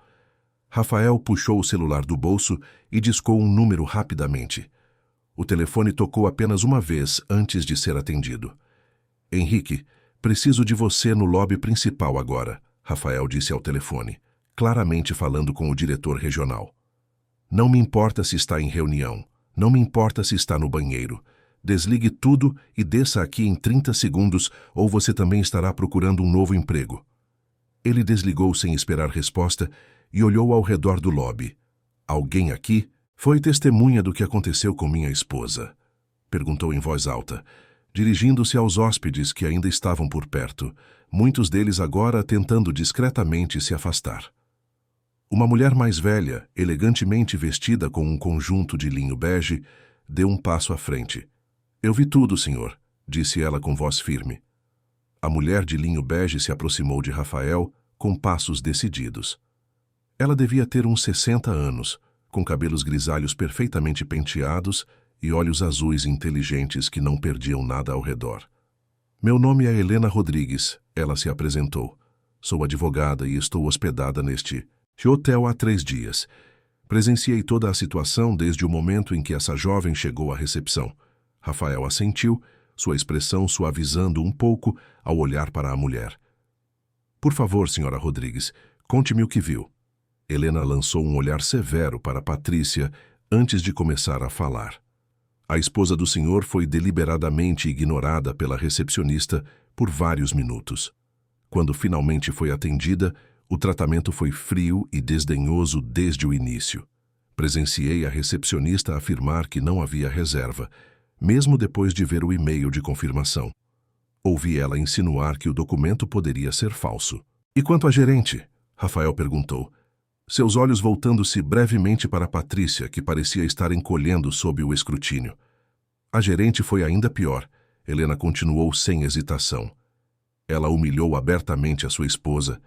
Rafael puxou o celular do bolso e discou um número rapidamente. O telefone tocou apenas uma vez antes de ser atendido. "Henrique, preciso de você no lobby principal agora", Rafael disse ao telefone, claramente falando com o diretor regional. "Não me importa se está em reunião. Não me importa se está no banheiro. Desligue tudo e desça aqui em 30 segundos ou você também estará procurando um novo emprego. Ele desligou sem esperar resposta e olhou ao redor do lobby. Alguém aqui foi testemunha do que aconteceu com minha esposa? Perguntou em voz alta, dirigindo-se aos hóspedes que ainda estavam por perto, muitos deles agora tentando discretamente se afastar. Uma mulher mais velha, elegantemente vestida com um conjunto de linho bege, deu um passo à frente. Eu vi tudo, senhor, disse ela com voz firme. A mulher de linho bege se aproximou de Rafael com passos decididos. Ela devia ter uns 60 anos, com cabelos grisalhos perfeitamente penteados e olhos azuis inteligentes que não perdiam nada ao redor. Meu nome é Helena Rodrigues, ela se apresentou. Sou advogada e estou hospedada neste hotel há 3 dias. Presenciei toda a situação desde o momento em que essa jovem chegou à recepção. Rafael assentiu, sua expressão suavizando um pouco ao olhar para a mulher. Por favor, senhora Rodrigues, conte-me o que viu. Helena lançou um olhar severo para Patrícia antes de começar a falar. A esposa do senhor foi deliberadamente ignorada pela recepcionista por vários minutos. Quando finalmente foi atendida, o tratamento foi frio e desdenhoso desde o início. Presenciei a recepcionista afirmar que não havia reserva, mesmo depois de ver o e-mail de confirmação. Ouvi ela insinuar que o documento poderia ser falso. E quanto à gerente? Rafael perguntou, seus olhos voltando-se brevemente para Patrícia, que parecia estar encolhendo sob o escrutínio. A gerente foi ainda pior. Helena continuou sem hesitação. Ela humilhou abertamente a sua esposa,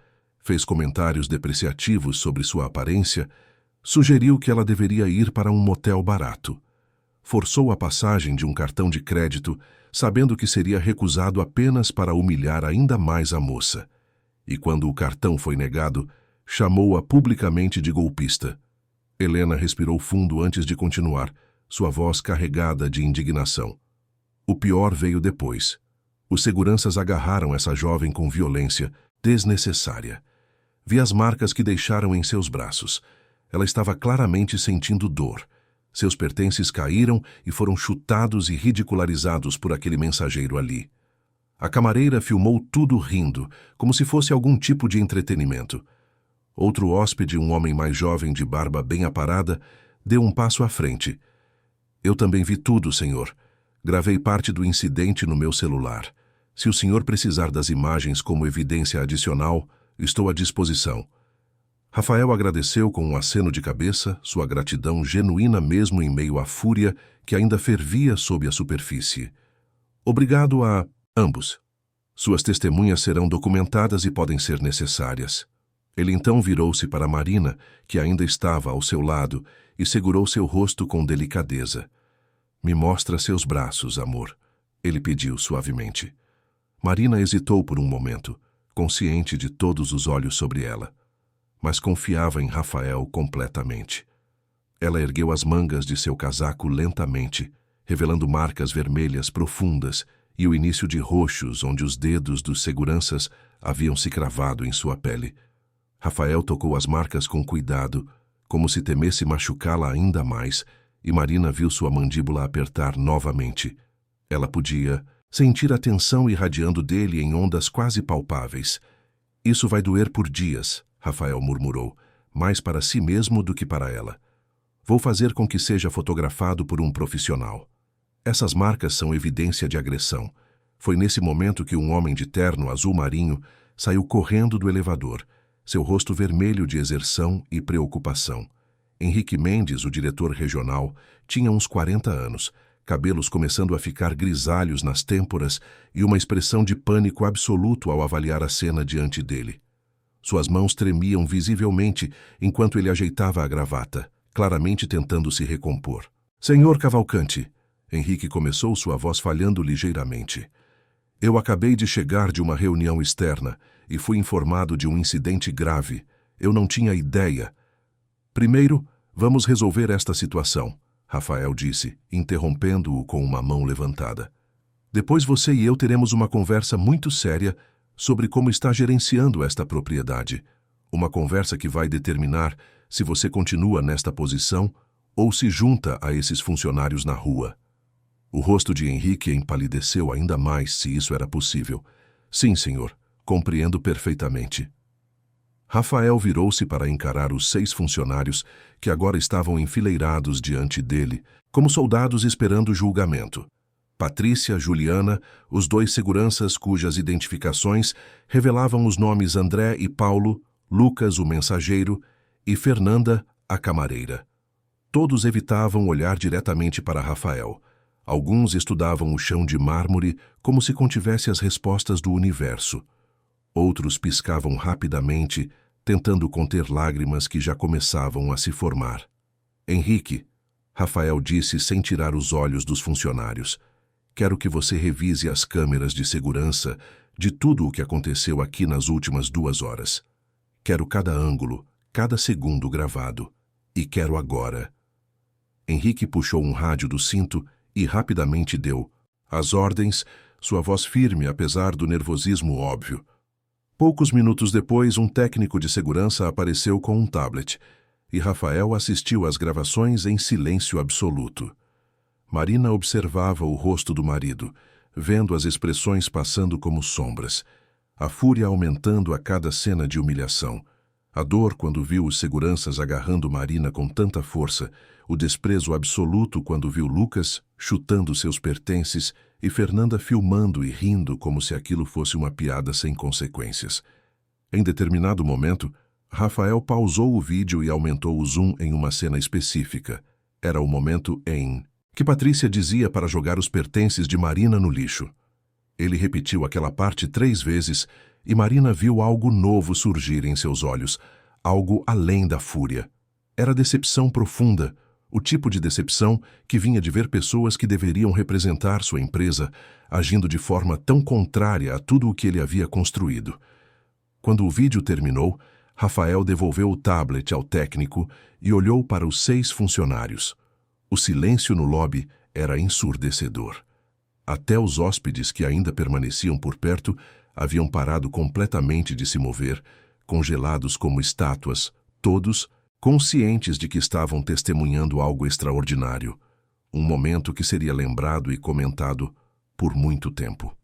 fez comentários depreciativos sobre sua aparência, sugeriu que ela deveria ir para um motel barato. Forçou a passagem de um cartão de crédito, sabendo que seria recusado apenas para humilhar ainda mais a moça. E quando o cartão foi negado, chamou-a publicamente de golpista. Helena respirou fundo antes de continuar, sua voz carregada de indignação. O pior veio depois. Os seguranças agarraram essa jovem com violência desnecessária. Vi as marcas que deixaram em seus braços. Ela estava claramente sentindo dor. Seus pertences caíram e foram chutados e ridicularizados por aquele mensageiro ali. A camareira filmou tudo rindo, como se fosse algum tipo de entretenimento. Outro hóspede, um homem mais jovem de barba bem aparada, deu um passo à frente. Eu também vi tudo, senhor. Gravei parte do incidente no meu celular. Se o senhor precisar das imagens como evidência adicional, estou à disposição. Rafael agradeceu com um aceno de cabeça, sua gratidão genuína mesmo em meio à fúria que ainda fervia sob a superfície. Obrigado a ambos. Suas testemunhas serão documentadas e podem ser necessárias. Ele então virou-se para Marina, que ainda estava ao seu lado, e segurou seu rosto com delicadeza. Me mostra seus braços, amor, ele pediu suavemente. Marina hesitou por um momento, consciente de todos os olhos sobre ela, mas confiava em Rafael completamente. Ela ergueu as mangas de seu casaco lentamente, revelando marcas vermelhas profundas e o início de roxos onde os dedos dos seguranças haviam se cravado em sua pele. Rafael tocou as marcas com cuidado, como se temesse machucá-la ainda mais, e Marina viu sua mandíbula apertar novamente. Ela podia sentir a tensão irradiando dele em ondas quase palpáveis. Isso vai doer por dias, Rafael murmurou, mais para si mesmo do que para ela. Vou fazer com que seja fotografado por um profissional. Essas marcas são evidência de agressão. Foi nesse momento que um homem de terno azul marinho saiu correndo do elevador, seu rosto vermelho de exersão e preocupação. Henrique Mendes, o diretor regional, tinha uns 40 anos, cabelos começando a ficar grisalhos nas têmporas e uma expressão de pânico absoluto ao avaliar a cena diante dele. Suas mãos tremiam visivelmente enquanto ele ajeitava a gravata, claramente tentando se recompor. Senhor Cavalcante, Henrique começou, sua voz falhando ligeiramente. Eu acabei de chegar de uma reunião externa e fui informado de um incidente grave. Eu não tinha ideia. Primeiro, vamos resolver esta situação, Rafael disse, interrompendo-o com uma mão levantada. Depois você e eu teremos uma conversa muito séria sobre como está gerenciando esta propriedade. Uma conversa que vai determinar se você continua nesta posição ou se junta a esses funcionários na rua. O rosto de Henrique empalideceu ainda mais, se isso era possível. Sim, senhor, compreendo perfeitamente. Rafael virou-se para encarar os 6 funcionários que agora estavam enfileirados diante dele, como soldados esperando julgamento. Patrícia, Juliana, os 2 seguranças cujas identificações revelavam os nomes André e Paulo, Lucas, o mensageiro, e Fernanda, a camareira. Todos evitavam olhar diretamente para Rafael. Alguns estudavam o chão de mármore como se contivesse as respostas do universo. Outros piscavam rapidamente, tentando conter lágrimas que já começavam a se formar. Henrique, Rafael disse sem tirar os olhos dos funcionários, quero que você revise as câmeras de segurança de tudo o que aconteceu aqui nas últimas 2 horas. Quero cada ângulo, cada segundo gravado. E quero agora. Henrique puxou um rádio do cinto e rapidamente deu as ordens, sua voz firme apesar do nervosismo óbvio. Poucos minutos depois, um técnico de segurança apareceu com um tablet, e Rafael assistiu às gravações em silêncio absoluto. Marina observava o rosto do marido, vendo as expressões passando como sombras, a fúria aumentando a cada cena de humilhação, a dor quando viu os seguranças agarrando Marina com tanta força, o desprezo absoluto quando viu Lucas chutando seus pertences e Fernanda filmando e rindo como se aquilo fosse uma piada sem consequências. Em determinado momento, Rafael pausou o vídeo e aumentou o zoom em uma cena específica. Era o momento em que Patrícia dizia para jogar os pertences de Marina no lixo. Ele repetiu aquela parte 3 vezes e Marina viu algo novo surgir em seus olhos, algo além da fúria. Era decepção profunda, o tipo de decepção que vinha de ver pessoas que deveriam representar sua empresa agindo de forma tão contrária a tudo o que ele havia construído. Quando o vídeo terminou, Rafael devolveu o tablet ao técnico e olhou para os 6 funcionários. O silêncio no lobby era ensurdecedor. Até os hóspedes que ainda permaneciam por perto haviam parado completamente de se mover, congelados como estátuas, todos conscientes de que estavam testemunhando algo extraordinário, um momento que seria lembrado e comentado por muito tempo.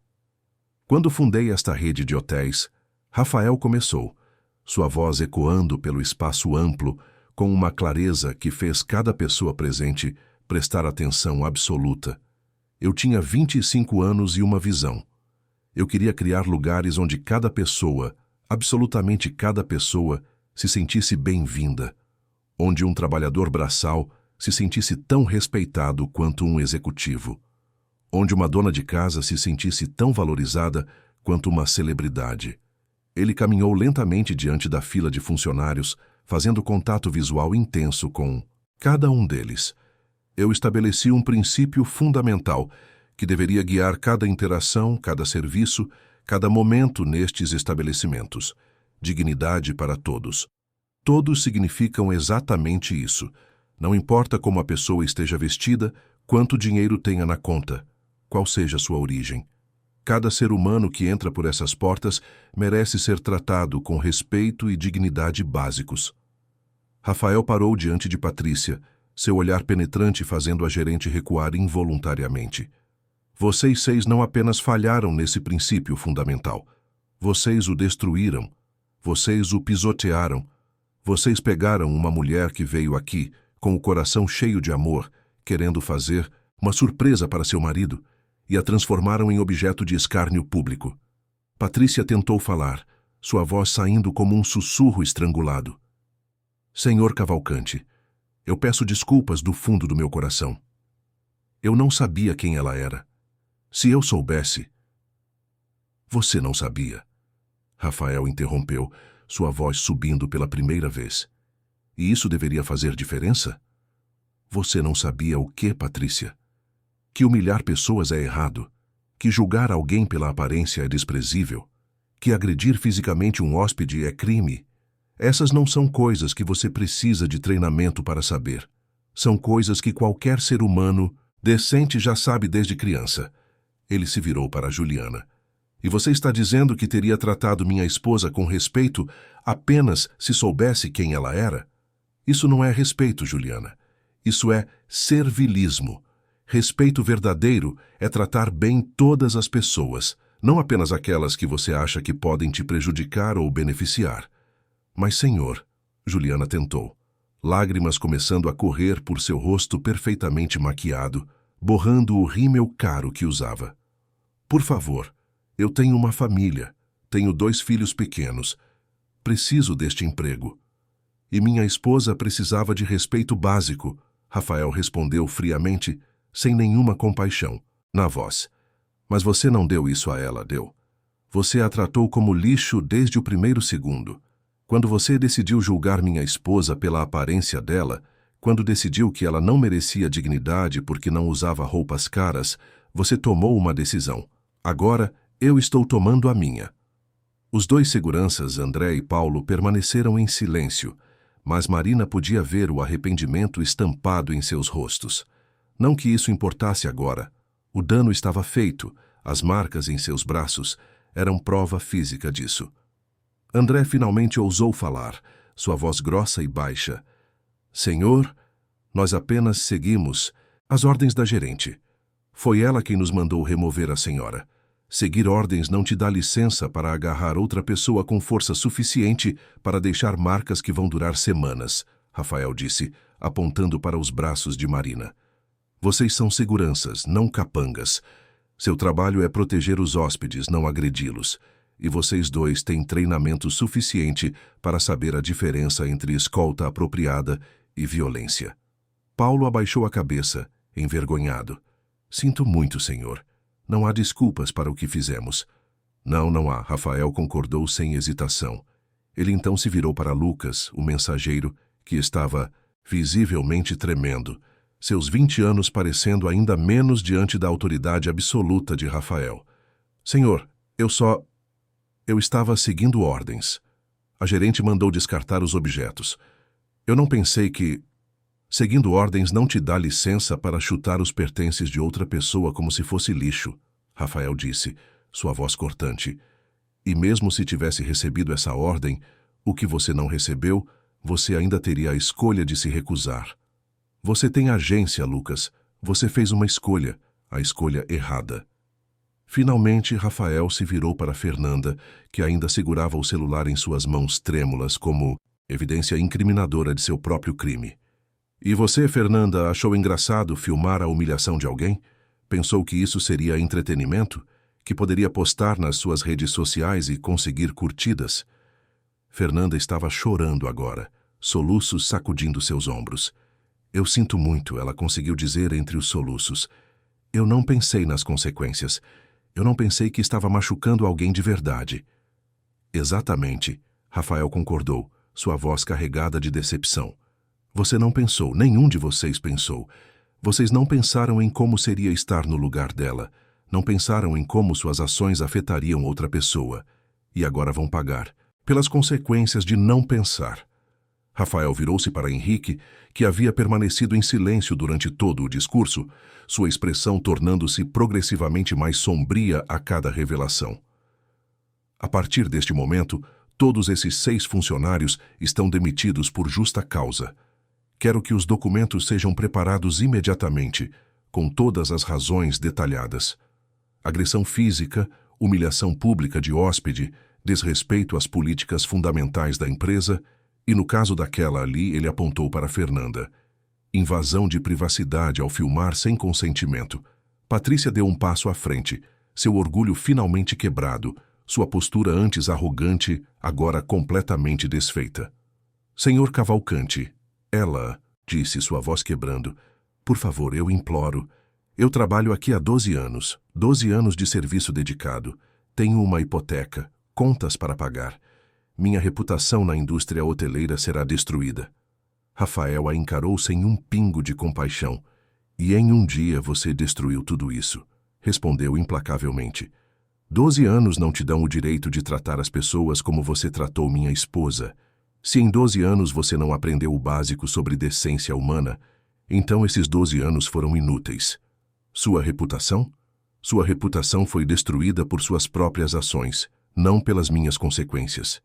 Quando fundei esta rede de hotéis, Rafael começou, sua voz ecoando pelo espaço amplo, com uma clareza que fez cada pessoa presente prestar atenção absoluta. Eu tinha 25 anos e uma visão. Eu queria criar lugares onde cada pessoa, absolutamente cada pessoa, se sentisse bem-vinda, onde um trabalhador braçal se sentisse tão respeitado quanto um executivo, onde uma dona de casa se sentisse tão valorizada quanto uma celebridade. Ele caminhou lentamente diante da fila de funcionários, fazendo contato visual intenso com cada um deles. Eu estabeleci um princípio fundamental que deveria guiar cada interação, cada serviço, cada momento nestes estabelecimentos. Dignidade para todos. Todos significam exatamente isso. Não importa como a pessoa esteja vestida, quanto dinheiro tenha na conta, qual seja sua origem. Cada ser humano que entra por essas portas merece ser tratado com respeito e dignidade básicos. Rafael parou diante de Patrícia, seu olhar penetrante fazendo a gerente recuar involuntariamente. Vocês 6 não apenas falharam nesse princípio fundamental. Vocês o destruíram. Vocês o pisotearam. Vocês pegaram uma mulher que veio aqui, com o coração cheio de amor, querendo fazer uma surpresa para seu marido, e a transformaram em objeto de escárnio público. Patrícia tentou falar, sua voz saindo como um sussurro estrangulado. Senhor Cavalcante, eu peço desculpas do fundo do meu coração. Eu não sabia quem ela era. Se eu soubesse... Você não sabia. Rafael interrompeu, sua voz subindo pela primeira vez. E isso deveria fazer diferença? Você não sabia o que, Patrícia? Que humilhar pessoas é errado, que julgar alguém pela aparência é desprezível, que agredir fisicamente um hóspede é crime. Essas não são coisas que você precisa de treinamento para saber. São coisas que qualquer ser humano decente já sabe desde criança. Ele se virou para Juliana. E você está dizendo que teria tratado minha esposa com respeito apenas se soubesse quem ela era? Isso não é respeito, Juliana. Isso é servilismo. Respeito verdadeiro é tratar bem todas as pessoas, não apenas aquelas que você acha que podem te prejudicar ou beneficiar. Mas, senhor, Juliana tentou, lágrimas começando a correr por seu rosto perfeitamente maquiado, borrando o rímel caro que usava. Por favor, eu tenho uma família, tenho 2 filhos pequenos, preciso deste emprego. E minha esposa precisava de respeito básico, Rafael respondeu friamente, sem nenhuma compaixão, na voz. Mas você não deu isso a ela, deu. Você a tratou como lixo desde o primeiro segundo. Quando você decidiu julgar minha esposa pela aparência dela, quando decidiu que ela não merecia dignidade porque não usava roupas caras, você tomou uma decisão. Agora, eu estou tomando a minha. Os 2 seguranças, André e Paulo, permaneceram em silêncio, mas Marina podia ver o arrependimento estampado em seus rostos. Não que isso importasse agora. O dano estava feito, as marcas em seus braços eram prova física disso. André finalmente ousou falar, sua voz grossa e baixa. Senhor, nós apenas seguimos as ordens da gerente. Foi ela quem nos mandou remover a senhora. Seguir ordens não te dá licença para agarrar outra pessoa com força suficiente para deixar marcas que vão durar semanas, Rafael disse, apontando para os braços de Marina. Vocês são seguranças, não capangas. Seu trabalho é proteger os hóspedes, não agredi-los. E vocês 2 têm treinamento suficiente para saber a diferença entre escolta apropriada e violência. Paulo abaixou a cabeça, envergonhado. Sinto muito, senhor. Não há desculpas para o que fizemos. Não há, Rafael concordou sem hesitação. Ele então se virou para Lucas, o mensageiro, que estava visivelmente tremendo, seus 20 anos parecendo ainda menos diante da autoridade absoluta de Rafael. Senhor, eu estava seguindo ordens. A gerente mandou descartar os objetos. Eu não pensei que... Seguindo ordens não te dá licença para chutar os pertences de outra pessoa como se fosse lixo, Rafael disse, sua voz cortante. E mesmo se tivesse recebido essa ordem, o que você não recebeu, você ainda teria a escolha de se recusar. Você tem agência, Lucas. Você fez uma escolha, a escolha errada. Finalmente, Rafael se virou para Fernanda, que ainda segurava o celular em suas mãos trêmulas como evidência incriminadora de seu próprio crime. E você, Fernanda, achou engraçado filmar a humilhação de alguém? Pensou que isso seria entretenimento? Que poderia postar nas suas redes sociais e conseguir curtidas? Fernanda estava chorando agora, soluços sacudindo seus ombros. Eu sinto muito, ela conseguiu dizer entre os soluços. Eu não pensei nas consequências. Eu não pensei que estava machucando alguém de verdade. Exatamente, Rafael concordou, sua voz carregada de decepção. Você não pensou, nenhum de vocês pensou. Vocês não pensaram em como seria estar no lugar dela. Não pensaram em como suas ações afetariam outra pessoa. E agora vão pagar, pelas consequências de não pensar. Rafael virou-se para Henrique, que havia permanecido em silêncio durante todo o discurso, sua expressão tornando-se progressivamente mais sombria a cada revelação. A partir deste momento, todos esses 6 funcionários estão demitidos por justa causa. Quero que os documentos sejam preparados imediatamente, com todas as razões detalhadas. Agressão física, humilhação pública de hóspede, desrespeito às políticas fundamentais da empresa e, no caso daquela ali, ele apontou para Fernanda. Invasão de privacidade ao filmar sem consentimento. Patrícia deu um passo à frente, seu orgulho finalmente quebrado, sua postura antes arrogante, agora completamente desfeita. Senhor Cavalcante, ela, disse sua voz quebrando, por favor, eu imploro. Eu trabalho aqui há 12 anos, 12 anos de serviço dedicado. Tenho uma hipoteca, contas para pagar. Minha reputação na indústria hoteleira será destruída. Rafael a encarou sem um pingo de compaixão. E em um dia você destruiu tudo isso, respondeu implacavelmente. 12 anos não te dão o direito de tratar as pessoas como você tratou minha esposa. Se em 12 anos você não aprendeu o básico sobre decência humana, então esses 12 anos foram inúteis. Sua reputação? Sua reputação foi destruída por suas próprias ações, não pelas minhas consequências.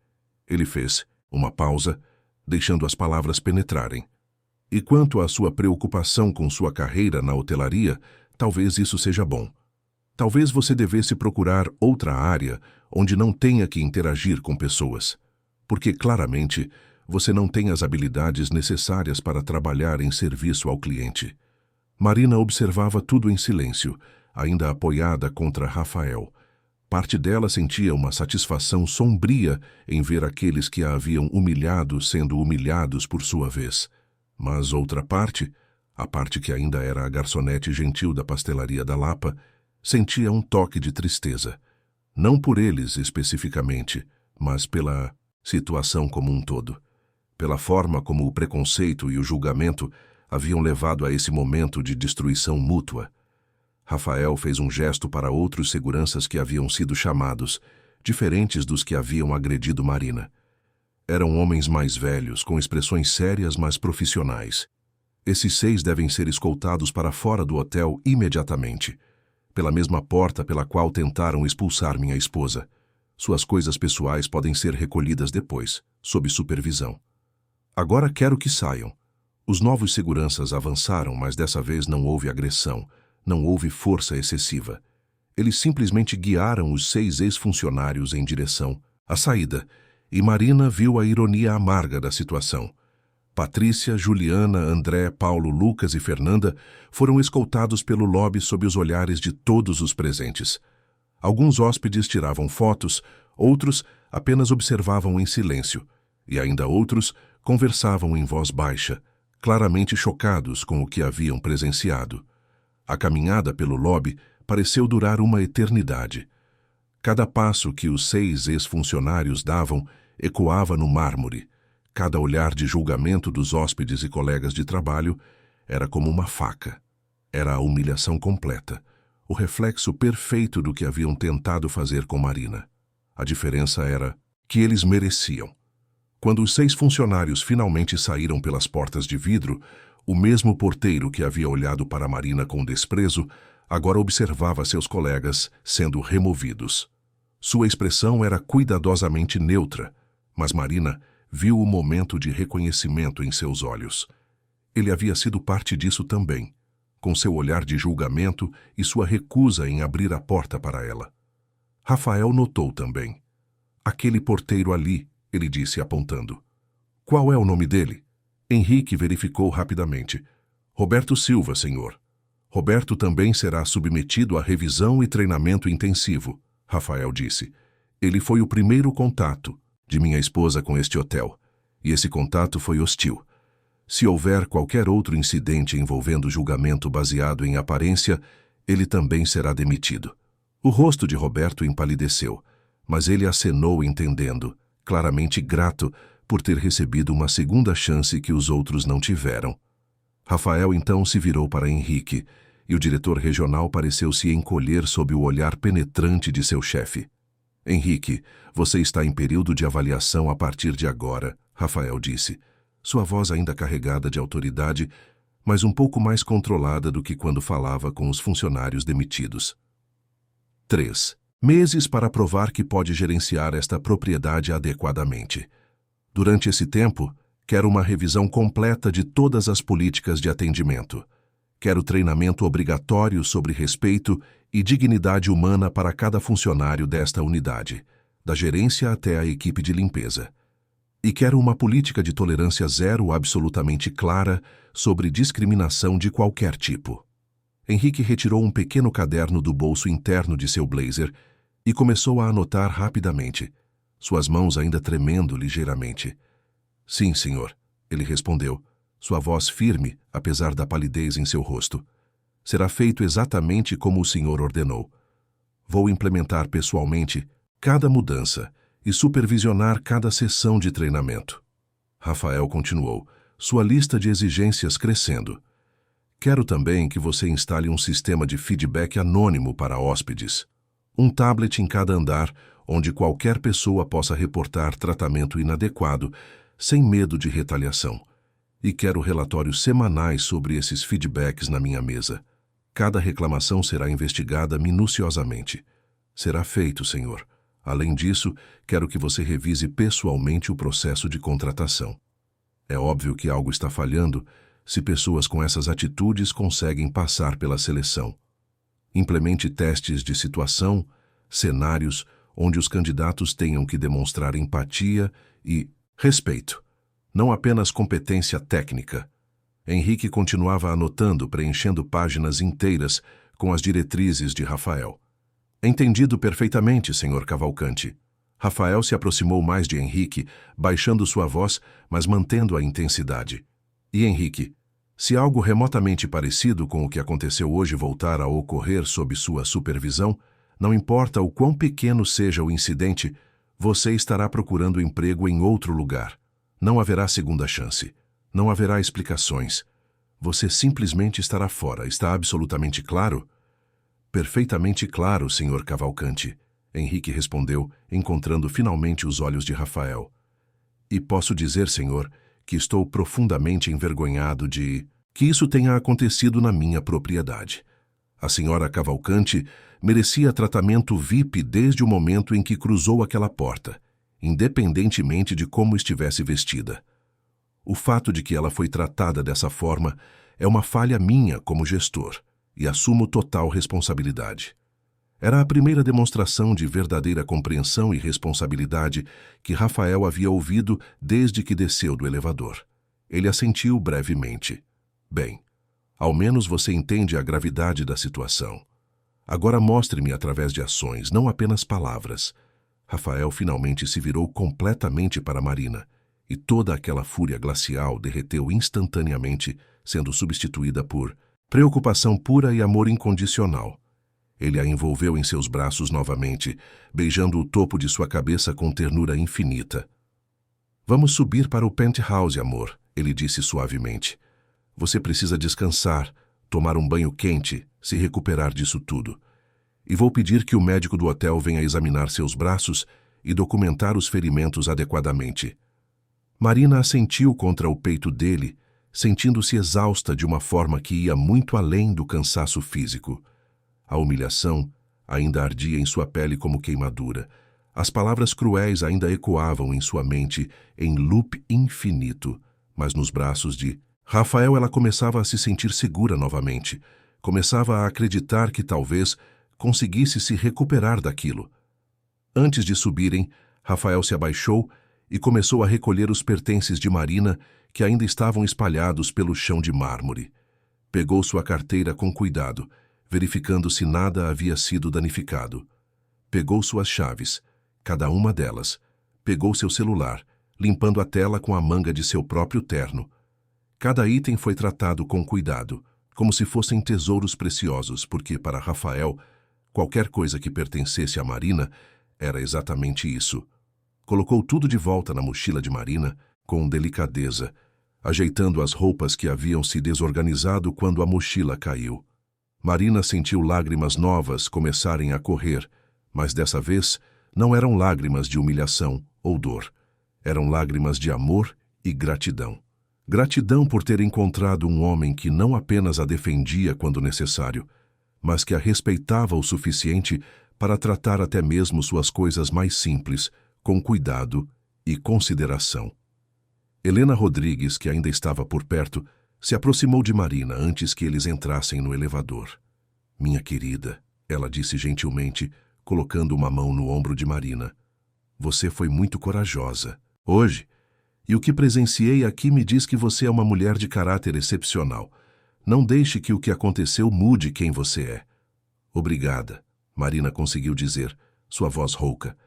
Ele fez uma pausa, deixando as palavras penetrarem. E quanto à sua preocupação com sua carreira na hotelaria, talvez isso seja bom. Talvez você devesse procurar outra área onde não tenha que interagir com pessoas, porque claramente você não tem as habilidades necessárias para trabalhar em serviço ao cliente. Marina observava tudo em silêncio, ainda apoiada contra Rafael. Parte dela sentia uma satisfação sombria em ver aqueles que a haviam humilhado sendo humilhados por sua vez. Mas outra parte, a parte que ainda era a garçonete gentil da pastelaria da Lapa, sentia um toque de tristeza. Não por eles especificamente, mas pela situação como um todo. Pela forma como o preconceito e o julgamento haviam levado a esse momento de destruição mútua. Rafael fez um gesto para outros seguranças que haviam sido chamados, diferentes dos que haviam agredido Marina. Eram homens mais velhos, com expressões sérias, mas profissionais. Esses 6 devem ser escoltados para fora do hotel imediatamente, pela mesma porta pela qual tentaram expulsar minha esposa. Suas coisas pessoais podem ser recolhidas depois, sob supervisão. Agora quero que saiam. Os novos seguranças avançaram, mas dessa vez não houve agressão, não houve força excessiva. Eles simplesmente guiaram os 6 ex-funcionários em direção à saída, e Marina viu a ironia amarga da situação. Patrícia, Juliana, André, Paulo, Lucas e Fernanda foram escoltados pelo lobby sob os olhares de todos os presentes. Alguns hóspedes tiravam fotos, outros apenas observavam em silêncio, e ainda outros conversavam em voz baixa, claramente chocados com o que haviam presenciado. A caminhada pelo lobby pareceu durar uma eternidade. Cada passo que os 6 ex-funcionários davam ecoava no mármore. Cada olhar de julgamento dos hóspedes e colegas de trabalho era como uma faca. Era a humilhação completa, o reflexo perfeito do que haviam tentado fazer com Marina. A diferença era que eles mereciam. Quando os 6 funcionários finalmente saíram pelas portas de vidro, o mesmo porteiro que havia olhado para Marina com desprezo agora observava seus colegas sendo removidos. Sua expressão era cuidadosamente neutra, mas Marina viu o momento de reconhecimento em seus olhos. Ele havia sido parte disso também, com seu olhar de julgamento e sua recusa em abrir a porta para ela. Rafael notou também. Aquele porteiro ali, ele disse apontando. Qual é o nome dele? Henrique verificou rapidamente. Roberto Silva, senhor. Roberto também será submetido a revisão e treinamento intensivo, Rafael disse. Ele foi o primeiro contato de minha esposa com este hotel, e esse contato foi hostil. Se houver qualquer outro incidente envolvendo julgamento baseado em aparência, ele também será demitido. O rosto de Roberto empalideceu, mas ele acenou entendendo, claramente grato por ter recebido uma segunda chance que os outros não tiveram. Rafael então se virou para Henrique, e o diretor regional pareceu se encolher sob o olhar penetrante de seu chefe. Henrique, você está em período de avaliação a partir de agora, Rafael disse, sua voz ainda carregada de autoridade, mas um pouco mais controlada do que quando falava com os funcionários demitidos. 3 meses para provar que pode gerenciar esta propriedade adequadamente. Durante esse tempo, quero uma revisão completa de todas as políticas de atendimento. Quero treinamento obrigatório sobre respeito e dignidade humana para cada funcionário desta unidade, da gerência até a equipe de limpeza. E quero uma política de tolerância zero absolutamente clara sobre discriminação de qualquer tipo. Henrique retirou um pequeno caderno do bolso interno de seu blazer e começou a anotar rapidamente, suas mãos ainda tremendo ligeiramente. Sim, senhor, ele respondeu, sua voz firme, apesar da palidez em seu rosto. Será feito exatamente como o senhor ordenou. Vou implementar pessoalmente cada mudança e supervisionar cada sessão de treinamento. Rafael continuou, sua lista de exigências crescendo. Quero também que você instale um sistema de feedback anônimo para hóspedes. Um tablet em cada andar, onde qualquer pessoa possa reportar tratamento inadequado, sem medo de retaliação. E quero relatórios semanais sobre esses feedbacks na minha mesa. Cada reclamação será investigada minuciosamente. Será feito, senhor. Além disso, quero que você revise pessoalmente o processo de contratação. É óbvio que algo está falhando, se pessoas com essas atitudes conseguem passar pela seleção. Implemente testes de situação, cenários onde os candidatos tenham que demonstrar empatia e respeito, não apenas competência técnica. Henrique continuava anotando, preenchendo páginas inteiras com as diretrizes de Rafael. Entendido perfeitamente, Sr. Cavalcante. Rafael se aproximou mais de Henrique, baixando sua voz, mas mantendo a intensidade. E Henrique, se algo remotamente parecido com o que aconteceu hoje voltar a ocorrer sob sua supervisão, não importa o quão pequeno seja o incidente, você estará procurando emprego em outro lugar. Não haverá segunda chance. Não haverá explicações. Você simplesmente estará fora. Está absolutamente claro? Perfeitamente claro, Sr. Cavalcante, Henrique respondeu, encontrando finalmente os olhos de Rafael. E posso dizer, senhor, que estou profundamente envergonhado de que isso tenha acontecido na minha propriedade. A senhora Cavalcante merecia tratamento VIP desde o momento em que cruzou aquela porta, independentemente de como estivesse vestida. O fato de que ela foi tratada dessa forma é uma falha minha como gestor, e assumo total responsabilidade. Era a primeira demonstração de verdadeira compreensão e responsabilidade que Rafael havia ouvido desde que desceu do elevador. Ele assentiu brevemente. Bem, ao menos você entende a gravidade da situação. Agora mostre-me através de ações, não apenas palavras. Rafael finalmente se virou completamente para Marina, e toda aquela fúria glacial derreteu instantaneamente, sendo substituída por preocupação pura e amor incondicional. Ele a envolveu em seus braços novamente, beijando o topo de sua cabeça com ternura infinita. Vamos subir para o penthouse, amor, ele disse suavemente. Você precisa descansar, tomar um banho quente, se recuperar disso tudo. E vou pedir que o médico do hotel venha examinar seus braços e documentar os ferimentos adequadamente. Marina assentiu contra o peito dele, sentindo-se exausta de uma forma que ia muito além do cansaço físico. A humilhação ainda ardia em sua pele como queimadura. As palavras cruéis ainda ecoavam em sua mente em loop infinito, mas nos braços de Rafael ela começava a se sentir segura novamente. Começava a acreditar que talvez conseguisse se recuperar daquilo. Antes de subirem, Rafael se abaixou e começou a recolher os pertences de Marina que ainda estavam espalhados pelo chão de mármore. Pegou sua carteira com cuidado, verificando se nada havia sido danificado. Pegou suas chaves, cada uma delas. Pegou seu celular, limpando a tela com a manga de seu próprio terno. Cada item foi tratado com cuidado, como se fossem tesouros preciosos, porque, para Rafael, qualquer coisa que pertencesse a Marina era exatamente isso. Colocou tudo de volta na mochila de Marina, com delicadeza, ajeitando as roupas que haviam se desorganizado quando a mochila caiu. Marina sentiu lágrimas novas começarem a correr, mas dessa vez não eram lágrimas de humilhação ou dor. Eram lágrimas de amor e gratidão. Gratidão por ter encontrado um homem que não apenas a defendia quando necessário, mas que a respeitava o suficiente para tratar até mesmo suas coisas mais simples, com cuidado e consideração. Helena Rodrigues, que ainda estava por perto, se aproximou de Marina antes que eles entrassem no elevador. Minha querida, ela disse gentilmente, colocando uma mão no ombro de Marina. Você foi muito corajosa. Hoje, e o que presenciei aqui me diz que você é uma mulher de caráter excepcional. Não deixe que o que aconteceu mude quem você é. Obrigada, Marina conseguiu dizer, sua voz rouca.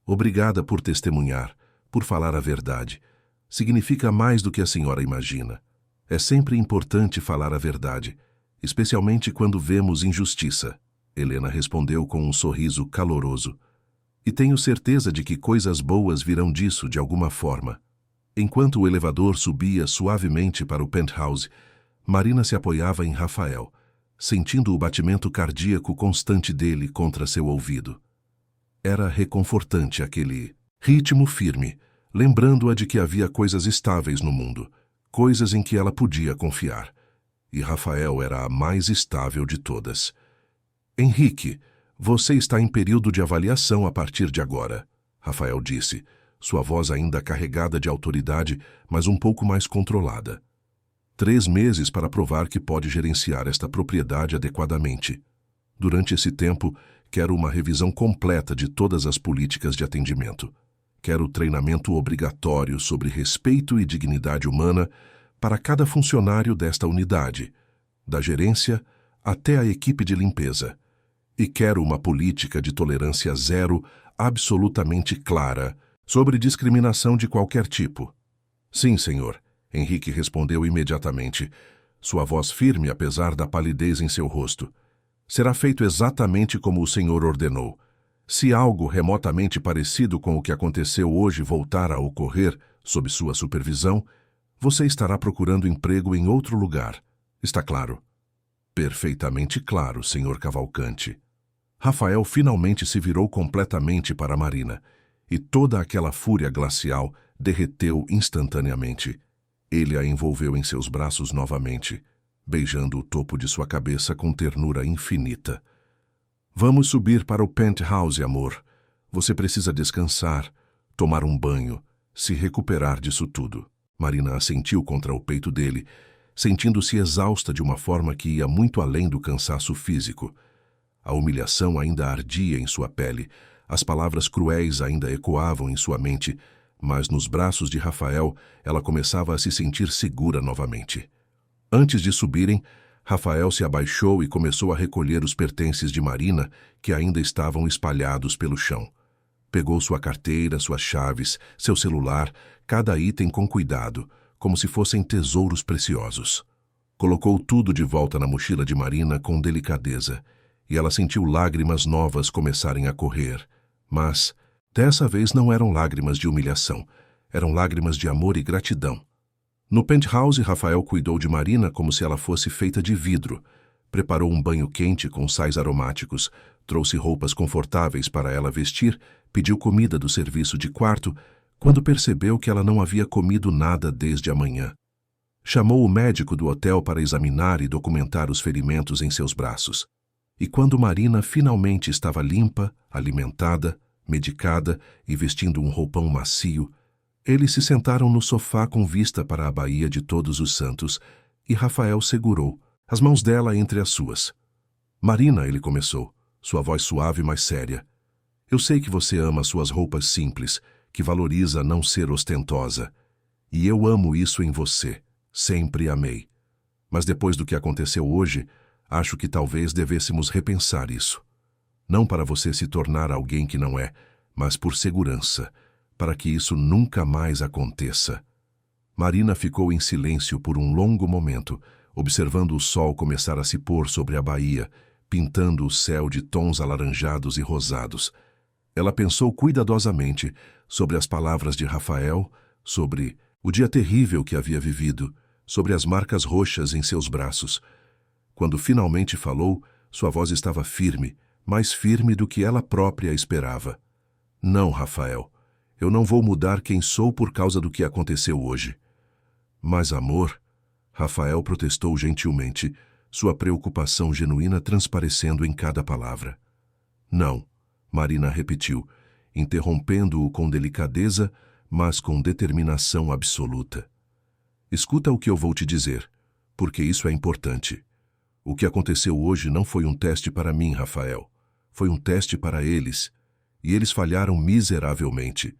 Obrigada por testemunhar, por falar a verdade. Significa mais do que a senhora imagina. É sempre importante falar a verdade, especialmente quando vemos injustiça, Helena respondeu com um sorriso caloroso. E tenho certeza de que coisas boas virão disso de alguma forma. Enquanto o elevador subia suavemente para o penthouse, Marina se apoiava em Rafael, sentindo o batimento cardíaco constante dele contra seu ouvido. Era reconfortante aquele ritmo firme, lembrando-a de que havia coisas estáveis no mundo, coisas em que ela podia confiar. E Rafael era a mais estável de todas. Henrique, você está em período de avaliação a partir de agora, Rafael disse, sua voz ainda carregada de autoridade, mas um pouco mais controlada. 3 meses para provar que pode gerenciar esta propriedade adequadamente. Durante esse tempo, quero uma revisão completa de todas as políticas de atendimento. Quero treinamento obrigatório sobre respeito e dignidade humana para cada funcionário desta unidade, da gerência até a equipe de limpeza. E quero uma política de tolerância zero absolutamente clara sobre discriminação de qualquer tipo. Sim, senhor, Henrique respondeu imediatamente, sua voz firme apesar da palidez em seu rosto. Será feito exatamente como o senhor ordenou. Se algo remotamente parecido com o que aconteceu hoje voltar a ocorrer sob sua supervisão, você estará procurando emprego em outro lugar. Está claro? Perfeitamente claro, senhor Cavalcante. Rafael finalmente se virou completamente para Marina, e toda aquela fúria glacial derreteu instantaneamente. Ele a envolveu em seus braços novamente, beijando o topo de sua cabeça com ternura infinita. Vamos subir para o penthouse, amor. Você precisa descansar, tomar um banho, se recuperar disso tudo. Marina assentiu contra o peito dele, sentindo-se exausta de uma forma que ia muito além do cansaço físico. A humilhação ainda ardia em sua pele, as palavras cruéis ainda ecoavam em sua mente, mas nos braços de Rafael ela começava a se sentir segura novamente. Antes de subirem, Rafael se abaixou e começou a recolher os pertences de Marina que ainda estavam espalhados pelo chão. Pegou sua carteira, suas chaves, seu celular, cada item com cuidado, como se fossem tesouros preciosos. Colocou tudo de volta na mochila de Marina com delicadeza, e ela sentiu lágrimas novas começarem a correr. Mas, dessa vez não eram lágrimas de humilhação, eram lágrimas de amor e gratidão. No penthouse, Rafael cuidou de Marina como se ela fosse feita de vidro. Preparou um banho quente com sais aromáticos, trouxe roupas confortáveis para ela vestir, pediu comida do serviço de quarto, quando percebeu que ela não havia comido nada desde a manhã. Chamou o médico do hotel para examinar e documentar os ferimentos em seus braços. E quando Marina finalmente estava limpa, alimentada, medicada e vestindo um roupão macio, eles se sentaram no sofá com vista para a Baía de Todos os Santos e Rafael segurou, as mãos dela entre as suas. Marina, ele começou, sua voz suave mas séria. Eu sei que você ama suas roupas simples, que valoriza não ser ostentosa. E eu amo isso em você, sempre amei. Mas depois do que aconteceu hoje, acho que talvez devêssemos repensar isso. Não para você se tornar alguém que não é, mas por segurança, para que isso nunca mais aconteça. Marina ficou em silêncio por um longo momento, observando o sol começar a se pôr sobre a baía, pintando o céu de tons alaranjados e rosados. Ela pensou cuidadosamente sobre as palavras de Rafael, sobre o dia terrível que havia vivido, sobre as marcas roxas em seus braços. Quando finalmente falou, sua voz estava firme, mais firme do que ela própria esperava. Não, Rafael, eu não vou mudar quem sou por causa do que aconteceu hoje. Mas, amor, Rafael protestou gentilmente, sua preocupação genuína transparecendo em cada palavra. Não, Marina repetiu, interrompendo-o com delicadeza, mas com determinação absoluta. Escuta o que eu vou te dizer, porque isso é importante. O que aconteceu hoje não foi um teste para mim, Rafael. Foi um teste para eles, e eles falharam miseravelmente.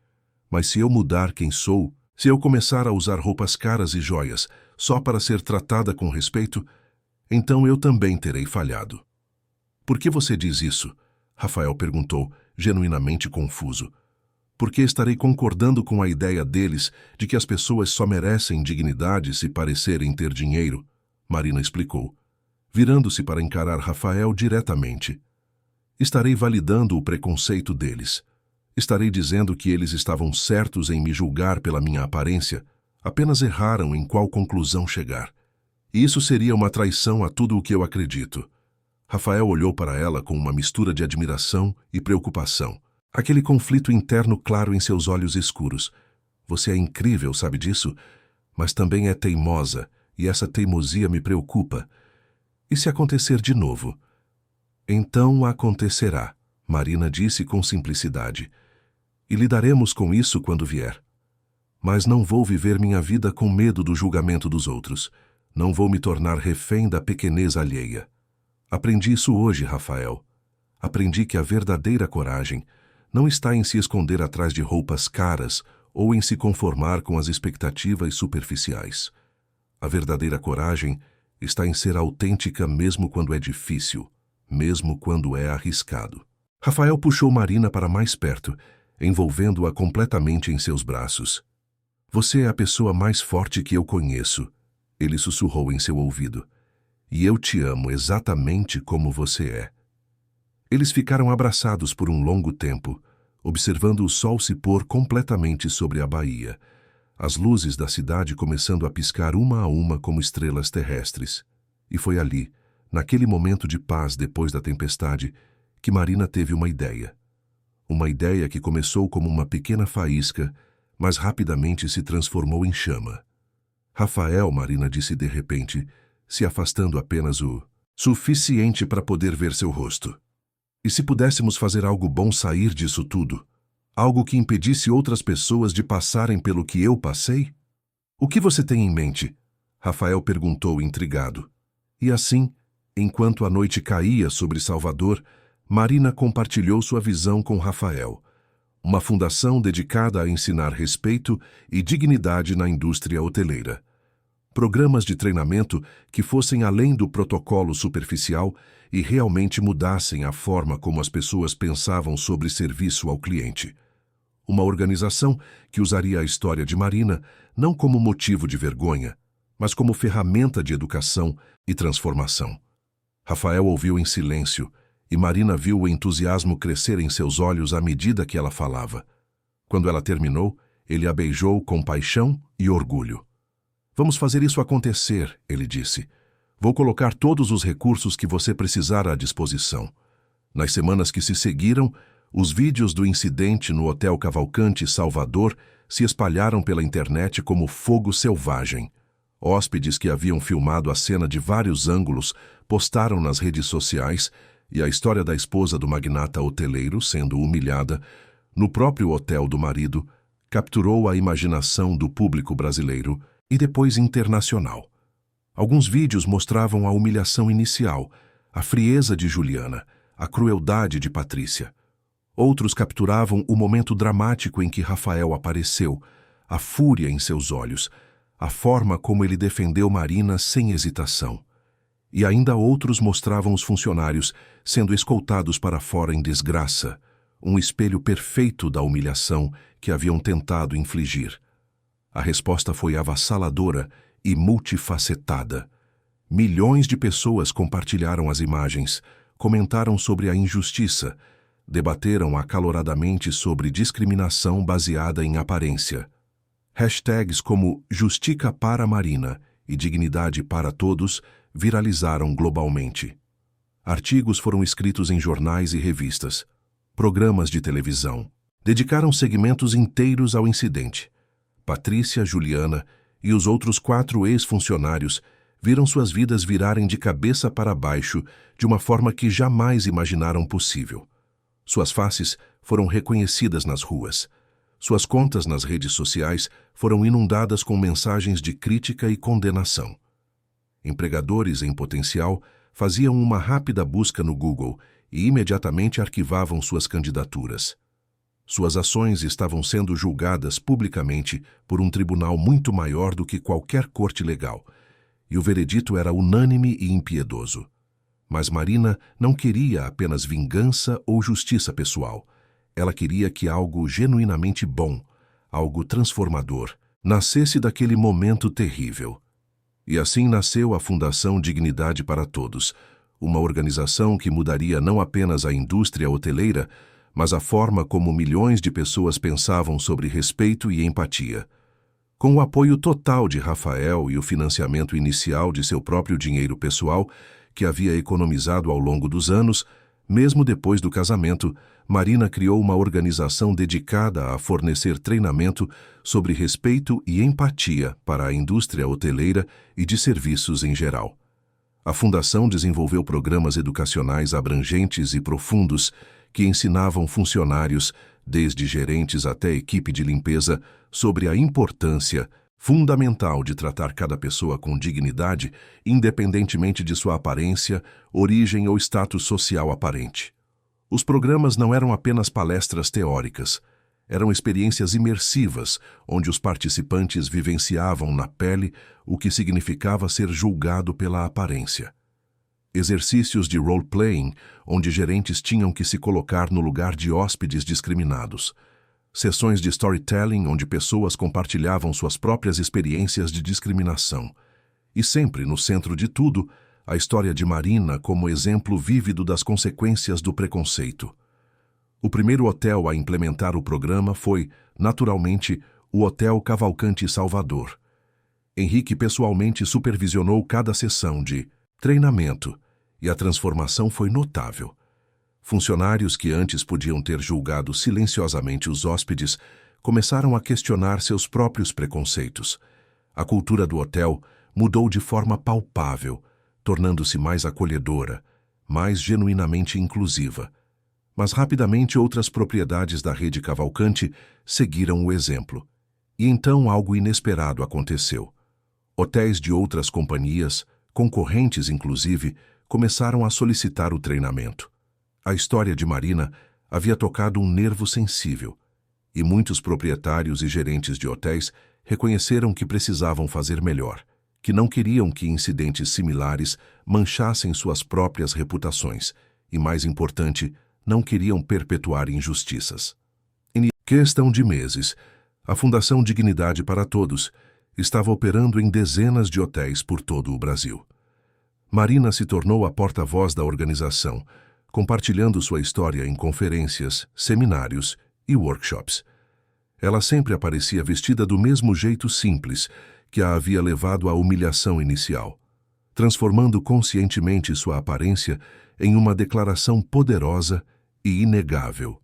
Mas se eu mudar quem sou, se eu começar a usar roupas caras e joias só para ser tratada com respeito, então eu também terei falhado. Por que você diz isso? Rafael perguntou, genuinamente confuso. Porque estarei concordando com a ideia deles de que as pessoas só merecem dignidade se parecerem ter dinheiro, Marina explicou, virando-se para encarar Rafael diretamente. Estarei validando o preconceito deles. Estarei dizendo que eles estavam certos em me julgar pela minha aparência, apenas erraram em qual conclusão chegar. E isso seria uma traição a tudo o que eu acredito. Rafael olhou para ela com uma mistura de admiração e preocupação. Aquele conflito interno claro em seus olhos escuros. Você é incrível, sabe disso? Mas também é teimosa, e essa teimosia me preocupa. E se acontecer de novo? Então acontecerá, Marina disse com simplicidade. E lidaremos com isso quando vier. Mas não vou viver minha vida com medo do julgamento dos outros. Não vou me tornar refém da pequenez alheia. Aprendi isso hoje, Rafael. Aprendi que a verdadeira coragem não está em se esconder atrás de roupas caras ou em se conformar com as expectativas superficiais. A verdadeira coragem está em ser autêntica mesmo quando é difícil, mesmo quando é arriscado. Rafael puxou Marina para mais perto, envolvendo-a completamente em seus braços. Você é a pessoa mais forte que eu conheço, ele sussurrou em seu ouvido. E eu te amo exatamente como você é. Eles ficaram abraçados por um longo tempo, observando o sol se pôr completamente sobre a baía, as luzes da cidade começando a piscar uma a uma como estrelas terrestres. E foi ali, naquele momento de paz depois da tempestade, que Marina teve uma ideia. Uma ideia que começou como uma pequena faísca, mas rapidamente se transformou em chama. Rafael, Marina disse de repente, se afastando apenas o suficiente para poder ver seu rosto. E se pudéssemos fazer algo bom sair disso tudo? Algo que impedisse outras pessoas de passarem pelo que eu passei? O que você tem em mente? Rafael perguntou intrigado. E assim, enquanto a noite caía sobre Salvador, Marina compartilhou sua visão com Rafael. Uma fundação dedicada a ensinar respeito e dignidade na indústria hoteleira. Programas de treinamento que fossem além do protocolo superficial e realmente mudassem a forma como as pessoas pensavam sobre serviço ao cliente. Uma organização que usaria a história de Marina não como motivo de vergonha, mas como ferramenta de educação e transformação. Rafael ouviu em silêncio e Marina viu o entusiasmo crescer em seus olhos à medida que ela falava. Quando ela terminou, ele a beijou com paixão e orgulho. Vamos fazer isso acontecer, ele disse. Vou colocar todos os recursos que você precisar à disposição. Nas semanas que se seguiram, os vídeos do incidente no Hotel Cavalcante Salvador se espalharam pela internet como fogo selvagem. Hóspedes que haviam filmado a cena de vários ângulos postaram nas redes sociais e a história da esposa do magnata hoteleiro sendo humilhada no próprio hotel do marido capturou a imaginação do público brasileiro e depois internacional. Alguns vídeos mostravam a humilhação inicial, a frieza de Juliana, a crueldade de Patrícia. Outros capturavam o momento dramático em que Rafael apareceu, a fúria em seus olhos, a forma como ele defendeu Marina sem hesitação. E ainda outros mostravam os funcionários sendo escoltados para fora em desgraça, um espelho perfeito da humilhação que haviam tentado infligir. A resposta foi avassaladora e multifacetada. Milhões de pessoas compartilharam as imagens, comentaram sobre a injustiça, debateram acaloradamente sobre discriminação baseada em aparência. Hashtags como Justica para Marina e Dignidade para Todos viralizaram globalmente. Artigos foram escritos em jornais e revistas. Programas de televisão dedicaram segmentos inteiros ao incidente. Patrícia, Juliana e os outros 4 ex-funcionários viram suas vidas virarem de cabeça para baixo de uma forma que jamais imaginaram possível. Suas faces foram reconhecidas nas ruas. Suas contas nas redes sociais foram inundadas com mensagens de crítica e condenação. Empregadores em potencial faziam uma rápida busca no Google e imediatamente arquivavam suas candidaturas. Suas ações estavam sendo julgadas publicamente por um tribunal muito maior do que qualquer corte legal, e o veredito era unânime e impiedoso. Mas Marina não queria apenas vingança ou justiça pessoal. Ela queria que algo genuinamente bom, algo transformador, nascesse daquele momento terrível. E assim nasceu a Fundação Dignidade para Todos, uma organização que mudaria não apenas a indústria hoteleira, mas a forma como milhões de pessoas pensavam sobre respeito e empatia. Com o apoio total de Rafael e o financiamento inicial de seu próprio dinheiro pessoal, que havia economizado ao longo dos anos, mesmo depois do casamento, Marina criou uma organização dedicada a fornecer treinamento sobre respeito e empatia para a indústria hoteleira e de serviços em geral. A Fundação desenvolveu programas educacionais abrangentes e profundos que ensinavam funcionários, desde gerentes até equipe de limpeza, sobre a importância fundamental de tratar cada pessoa com dignidade, independentemente de sua aparência, origem ou status social aparente. Os programas não eram apenas palestras teóricas, eram experiências imersivas, onde os participantes vivenciavam na pele o que significava ser julgado pela aparência. Exercícios de role-playing, onde gerentes tinham que se colocar no lugar de hóspedes discriminados. Sessões de storytelling, onde pessoas compartilhavam suas próprias experiências de discriminação. E sempre, no centro de tudo, a história de Marina como exemplo vívido das consequências do preconceito. O primeiro hotel a implementar o programa foi, naturalmente, o Hotel Cavalcante Salvador. Henrique pessoalmente supervisionou cada sessão de treinamento e a transformação foi notável. Funcionários que antes podiam ter julgado silenciosamente os hóspedes começaram a questionar seus próprios preconceitos. A cultura do hotel mudou de forma palpável, tornando-se mais acolhedora, mais genuinamente inclusiva. Mas rapidamente outras propriedades da rede Cavalcante seguiram o exemplo. E então algo inesperado aconteceu. Hotéis de outras companhias, concorrentes inclusive, começaram a solicitar o treinamento. A história de Marina havia tocado um nervo sensível, e muitos proprietários e gerentes de hotéis reconheceram que precisavam fazer melhor, que não queriam que incidentes similares manchassem suas próprias reputações e, mais importante, não queriam perpetuar injustiças. Em questão de meses, a Fundação Dignidade para Todos estava operando em dezenas de hotéis por todo o Brasil. Marina se tornou a porta-voz da organização, compartilhando sua história em conferências, seminários e workshops. Ela sempre aparecia vestida do mesmo jeito simples que a havia levado à humilhação inicial, transformando conscientemente sua aparência em uma declaração poderosa e inegável.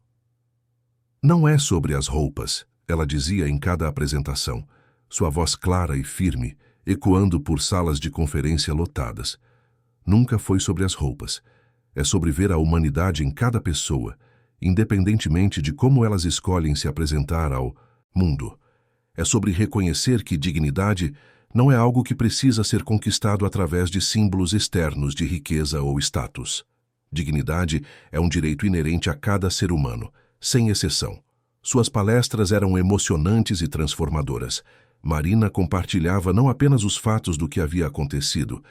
Não é sobre as roupas, ela dizia em cada apresentação, sua voz clara e firme, ecoando por salas de conferência lotadas. Nunca foi sobre as roupas. É sobre ver a humanidade em cada pessoa, independentemente de como elas escolhem se apresentar ao mundo. É sobre reconhecer que dignidade não é algo que precisa ser conquistado através de símbolos externos de riqueza ou status. Dignidade é um direito inerente a cada ser humano, sem exceção. Suas palestras eram emocionantes e transformadoras. Marina compartilhava não apenas os fatos do que havia acontecido,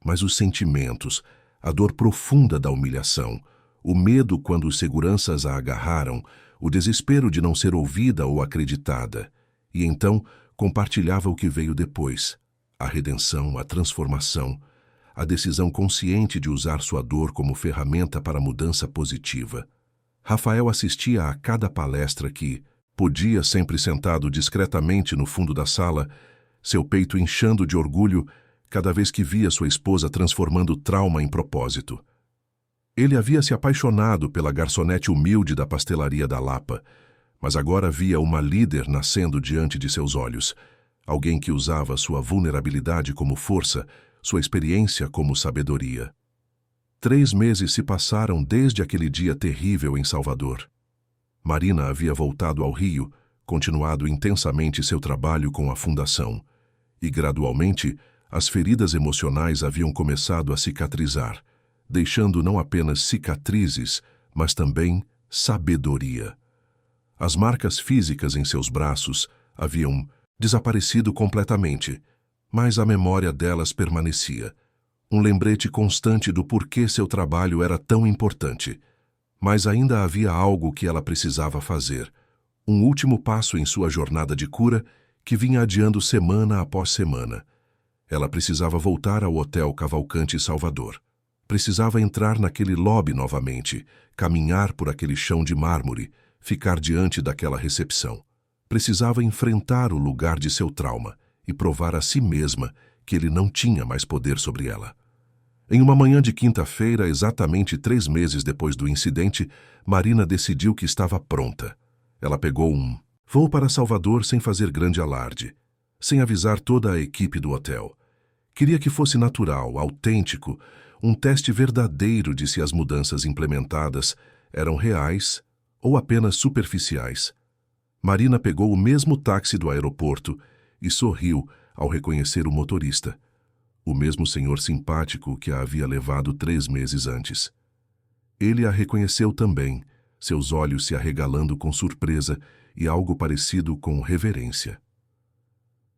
mas os sentimentos, a dor profunda da humilhação, o medo quando os seguranças a agarraram, o desespero de não ser ouvida ou acreditada. E então compartilhava o que veio depois, a redenção, a transformação, a decisão consciente de usar sua dor como ferramenta para a mudança positiva. Rafael assistia a cada palestra que, podia sempre sentado discretamente no fundo da sala, seu peito inchando de orgulho cada vez que via sua esposa transformando trauma em propósito. Ele havia se apaixonado pela garçonete humilde da pastelaria da Lapa, mas agora via uma líder nascendo diante de seus olhos, alguém que usava sua vulnerabilidade como força, sua experiência como sabedoria. 3 meses se passaram desde aquele dia terrível em Salvador. Marina havia voltado ao Rio, continuado intensamente seu trabalho com a Fundação, e gradualmente as feridas emocionais haviam começado a cicatrizar, deixando não apenas cicatrizes, mas também sabedoria. As marcas físicas em seus braços haviam desaparecido completamente, mas a memória delas permanecia. Um lembrete constante do porquê seu trabalho era tão importante. Mas ainda havia algo que ela precisava fazer, um último passo em sua jornada de cura que vinha adiando semana após semana. Ela precisava voltar ao Hotel Cavalcante Salvador. Precisava entrar naquele lobby novamente, caminhar por aquele chão de mármore, ficar diante daquela recepção. Precisava enfrentar o lugar de seu trauma e provar a si mesma que ele não tinha mais poder sobre ela. Em uma manhã de quinta-feira, exatamente 3 meses depois do incidente, Marina decidiu que estava pronta. Ela pegou um voo para Salvador sem fazer grande alarde, sem avisar toda a equipe do hotel. Queria que fosse natural, autêntico, um teste verdadeiro de se as mudanças implementadas eram reais ou apenas superficiais. Marina pegou o mesmo táxi do aeroporto e sorriu ao reconhecer o motorista, o mesmo senhor simpático que a havia levado 3 meses antes. Ele a reconheceu também, seus olhos se arregalando com surpresa e algo parecido com reverência.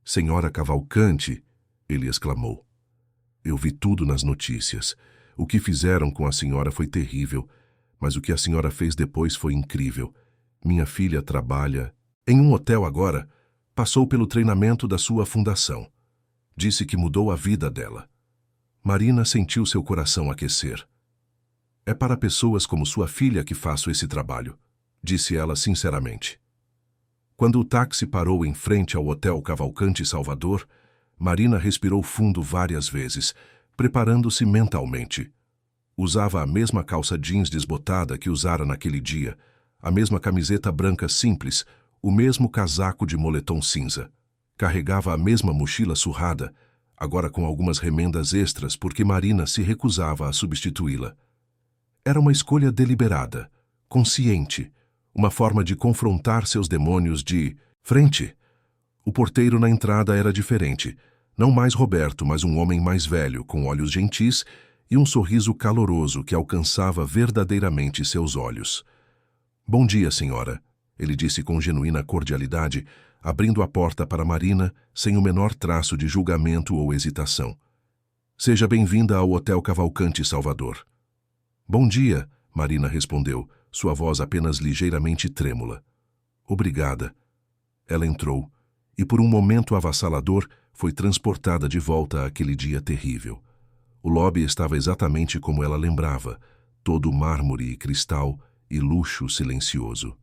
"Senhora Cavalcante!" ele exclamou. "Eu vi tudo nas notícias. O que fizeram com a senhora foi terrível, mas o que a senhora fez depois foi incrível. Minha filha trabalha em um hotel agora. Passou pelo treinamento da sua fundação. Disse que mudou a vida dela." Marina sentiu seu coração aquecer. "É para pessoas como sua filha que faço esse trabalho", disse ela sinceramente. Quando o táxi parou em frente ao Hotel Cavalcante Salvador, Marina respirou fundo várias vezes, preparando-se mentalmente. Usava a mesma calça jeans desbotada que usara naquele dia, a mesma camiseta branca simples, o mesmo casaco de moletom cinza. Carregava a mesma mochila surrada, agora com algumas remendas extras porque Marina se recusava a substituí-la. Era uma escolha deliberada, consciente, uma forma de confrontar seus demônios de frente. O porteiro na entrada era diferente, não mais Roberto, mas um homem mais velho, com olhos gentis e um sorriso caloroso que alcançava verdadeiramente seus olhos. "Bom dia, senhora", ele disse com genuína cordialidade, abrindo a porta para Marina sem o menor traço de julgamento ou hesitação. "Seja bem-vinda ao Hotel Cavalcante Salvador." "Bom dia", Marina respondeu, sua voz apenas ligeiramente trêmula. "Obrigada." Ela entrou, e por um momento avassalador foi transportada de volta àquele dia terrível. O lobby estava exatamente como ela lembrava, todo mármore e cristal e luxo silencioso.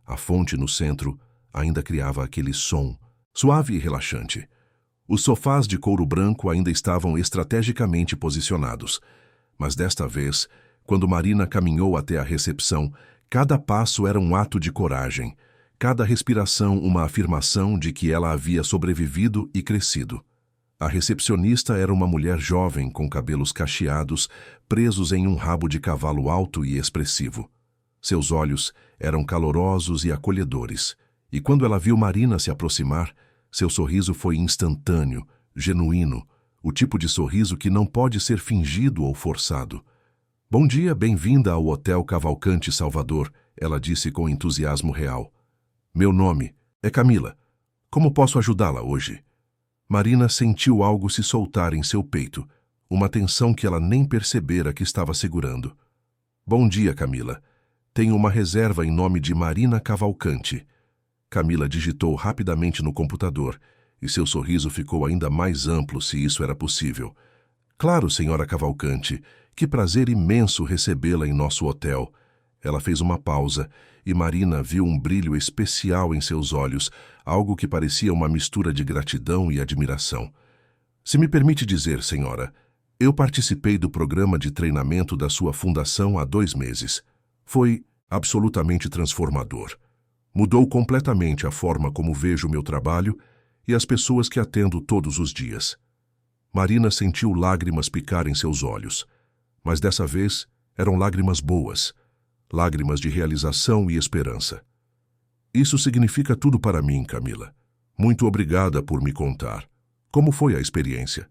A fonte no centro ainda criava aquele som, suave e relaxante. Os sofás de couro branco ainda estavam estrategicamente posicionados, mas desta vez, quando Marina caminhou até a recepção, cada passo era um ato de coragem, cada respiração uma afirmação de que ela havia sobrevivido e crescido. A recepcionista era uma mulher jovem com cabelos cacheados, presos em um rabo de cavalo alto e expressivo. Seus olhos eram calorosos e acolhedores, e quando ela viu Marina se aproximar, seu sorriso foi instantâneo, genuíno, o tipo de sorriso que não pode ser fingido ou forçado. "Bom dia, bem-vinda ao Hotel Cavalcante Salvador", ela disse com entusiasmo real. "Meu nome é Camila. Como posso ajudá-la hoje?" Marina sentiu algo se soltar em seu peito, uma tensão que ela nem percebera que estava segurando. "Bom dia, Camila. Tenho uma reserva em nome de Marina Cavalcante." Camila digitou rapidamente no computador, e seu sorriso ficou ainda mais amplo se isso era possível. "Claro, senhora Cavalcante. Que prazer imenso recebê-la em nosso hotel." Ela fez uma pausa, e Marina viu um brilho especial em seus olhos, algo que parecia uma mistura de gratidão e admiração. "Se me permite dizer, senhora, eu participei do programa de treinamento da sua fundação há 2 meses. Foi absolutamente transformador. Mudou completamente a forma como vejo o meu trabalho e as pessoas que atendo todos os dias." Marina sentiu lágrimas picar em seus olhos, mas dessa vez eram lágrimas boas, lágrimas de realização e esperança. "Isso significa tudo para mim, Camila. Muito obrigada por me contar. Como foi a experiência?"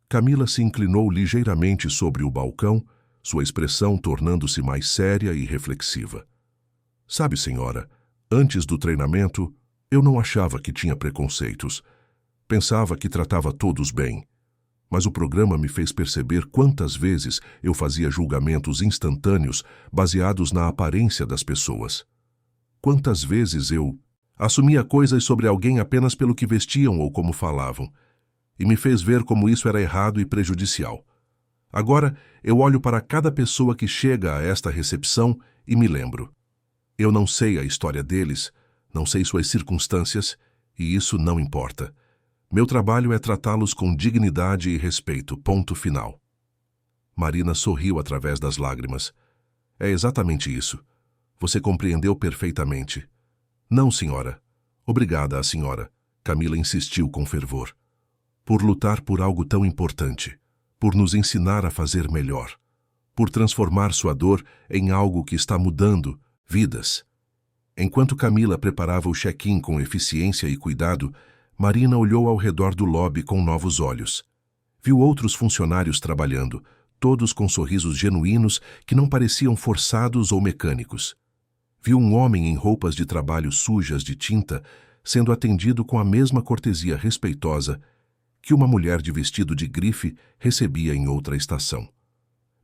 Camila se inclinou ligeiramente sobre o balcão, sua expressão tornando-se mais séria e reflexiva. "Sabe, senhora, antes do treinamento, eu não achava que tinha preconceitos. Pensava que tratava todos bem. Mas o programa me fez perceber quantas vezes eu fazia julgamentos instantâneos baseados na aparência das pessoas. Quantas vezes eu assumia coisas sobre alguém apenas pelo que vestiam ou como falavam, e me fez ver como isso era errado e prejudicial. Agora, eu olho para cada pessoa que chega a esta recepção e me lembro. Eu não sei a história deles, não sei suas circunstâncias, e isso não importa. Meu trabalho é tratá-los com dignidade e respeito, ponto final." Marina sorriu através das lágrimas. "É exatamente isso. Você compreendeu perfeitamente." "Não, senhora. Obrigada à senhora", Camila insistiu com fervor. "Por lutar por algo tão importante, por nos ensinar a fazer melhor, por transformar sua dor em algo que está mudando vidas." Enquanto Camila preparava o check-in com eficiência e cuidado, Marina olhou ao redor do lobby com novos olhos. Viu outros funcionários trabalhando, todos com sorrisos genuínos que não pareciam forçados ou mecânicos. Viu um homem em roupas de trabalho sujas de tinta sendo atendido com a mesma cortesia respeitosa que uma mulher de vestido de grife recebia em outra estação.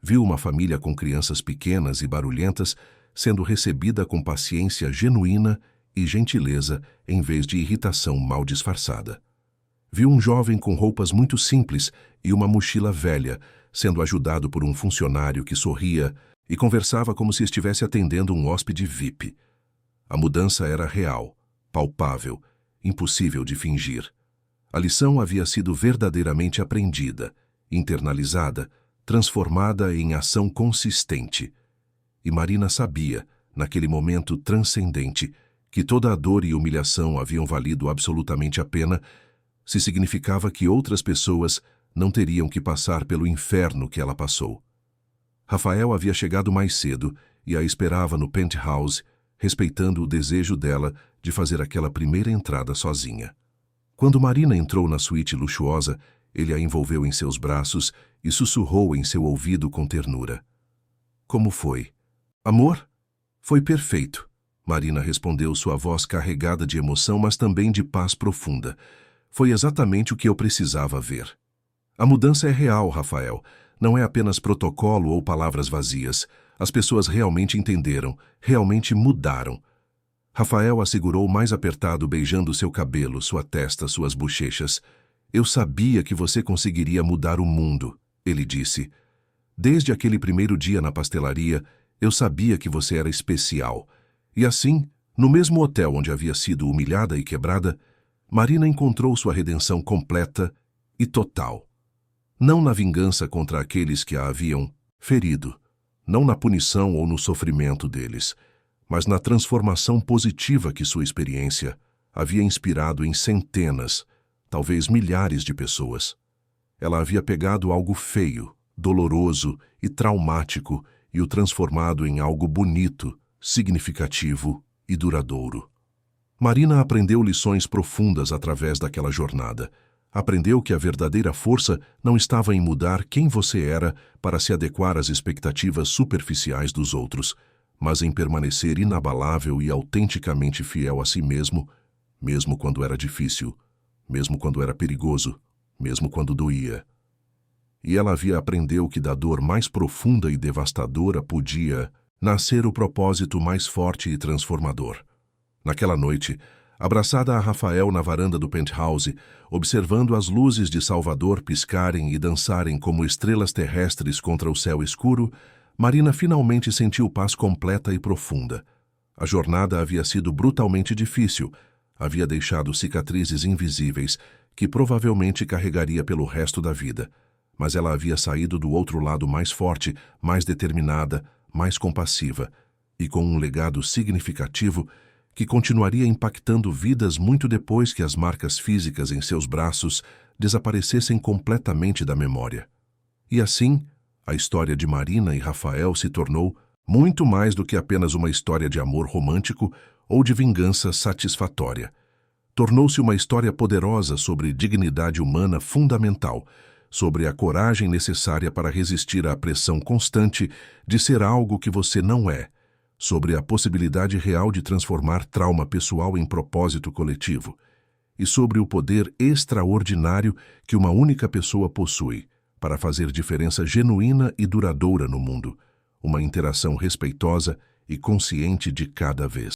Viu uma família com crianças pequenas e barulhentas sendo recebida com paciência genuína e gentileza em vez de irritação mal disfarçada. Viu um jovem com roupas muito simples e uma mochila velha sendo ajudado por um funcionário que sorria e conversava como se estivesse atendendo um hóspede VIP. A mudança era real, palpável, impossível de fingir. A lição havia sido verdadeiramente aprendida, internalizada, transformada em ação consistente. E Marina sabia, naquele momento transcendente, que toda a dor e humilhação haviam valido absolutamente a pena se significava que outras pessoas não teriam que passar pelo inferno que ela passou. Rafael havia chegado mais cedo e a esperava no penthouse, respeitando o desejo dela de fazer aquela primeira entrada sozinha. Quando Marina entrou na suíte luxuosa, ele a envolveu em seus braços e sussurrou em seu ouvido com ternura. Como foi? Amor? Foi perfeito. Marina respondeu, sua voz carregada de emoção, mas também de paz profunda. Foi exatamente o que eu precisava ver. A mudança é real, Rafael. Não é apenas protocolo ou palavras vazias. As pessoas realmente entenderam, realmente mudaram. Rafael a segurou mais apertado, beijando seu cabelo, sua testa, suas bochechas. Eu sabia que você conseguiria mudar o mundo, ele disse. Desde aquele primeiro dia na pastelaria, eu sabia que você era especial. E assim, no mesmo hotel onde havia sido humilhada e quebrada, Marina encontrou sua redenção completa e total. Não na vingança contra aqueles que a haviam ferido, não na punição ou no sofrimento deles, mas na transformação positiva que sua experiência havia inspirado em centenas, talvez milhares de pessoas. Ela havia pegado algo feio, doloroso e traumático e o transformado em algo bonito, significativo e duradouro. Marina aprendeu lições profundas através daquela jornada. Aprendeu que a verdadeira força não estava em mudar quem você era para se adequar às expectativas superficiais dos outros, mas em permanecer inabalável e autenticamente fiel a si mesmo, mesmo quando era difícil, mesmo quando era perigoso, mesmo quando doía. E ela aprendeu que da dor mais profunda e devastadora podia nascer o propósito mais forte e transformador. Naquela noite, abraçada a Rafael na varanda do penthouse, observando as luzes de Salvador piscarem e dançarem como estrelas terrestres contra o céu escuro, Marina finalmente sentiu paz completa e profunda. A jornada havia sido brutalmente difícil, havia deixado cicatrizes invisíveis que provavelmente carregaria pelo resto da vida, mas ela havia saído do outro lado mais forte, mais determinada, mais compassiva, e com um legado significativo que continuaria impactando vidas muito depois que as marcas físicas em seus braços desaparecessem completamente da memória. E assim, a história de Marina e Rafael se tornou muito mais do que apenas uma história de amor romântico ou de vingança satisfatória. Tornou-se uma história poderosa sobre dignidade humana fundamental, sobre a coragem necessária para resistir à pressão constante de ser algo que você não é, sobre a possibilidade real de transformar trauma pessoal em propósito coletivo, e sobre o poder extraordinário que uma única pessoa possui para fazer diferença genuína e duradoura no mundo, uma interação respeitosa e consciente de cada vez.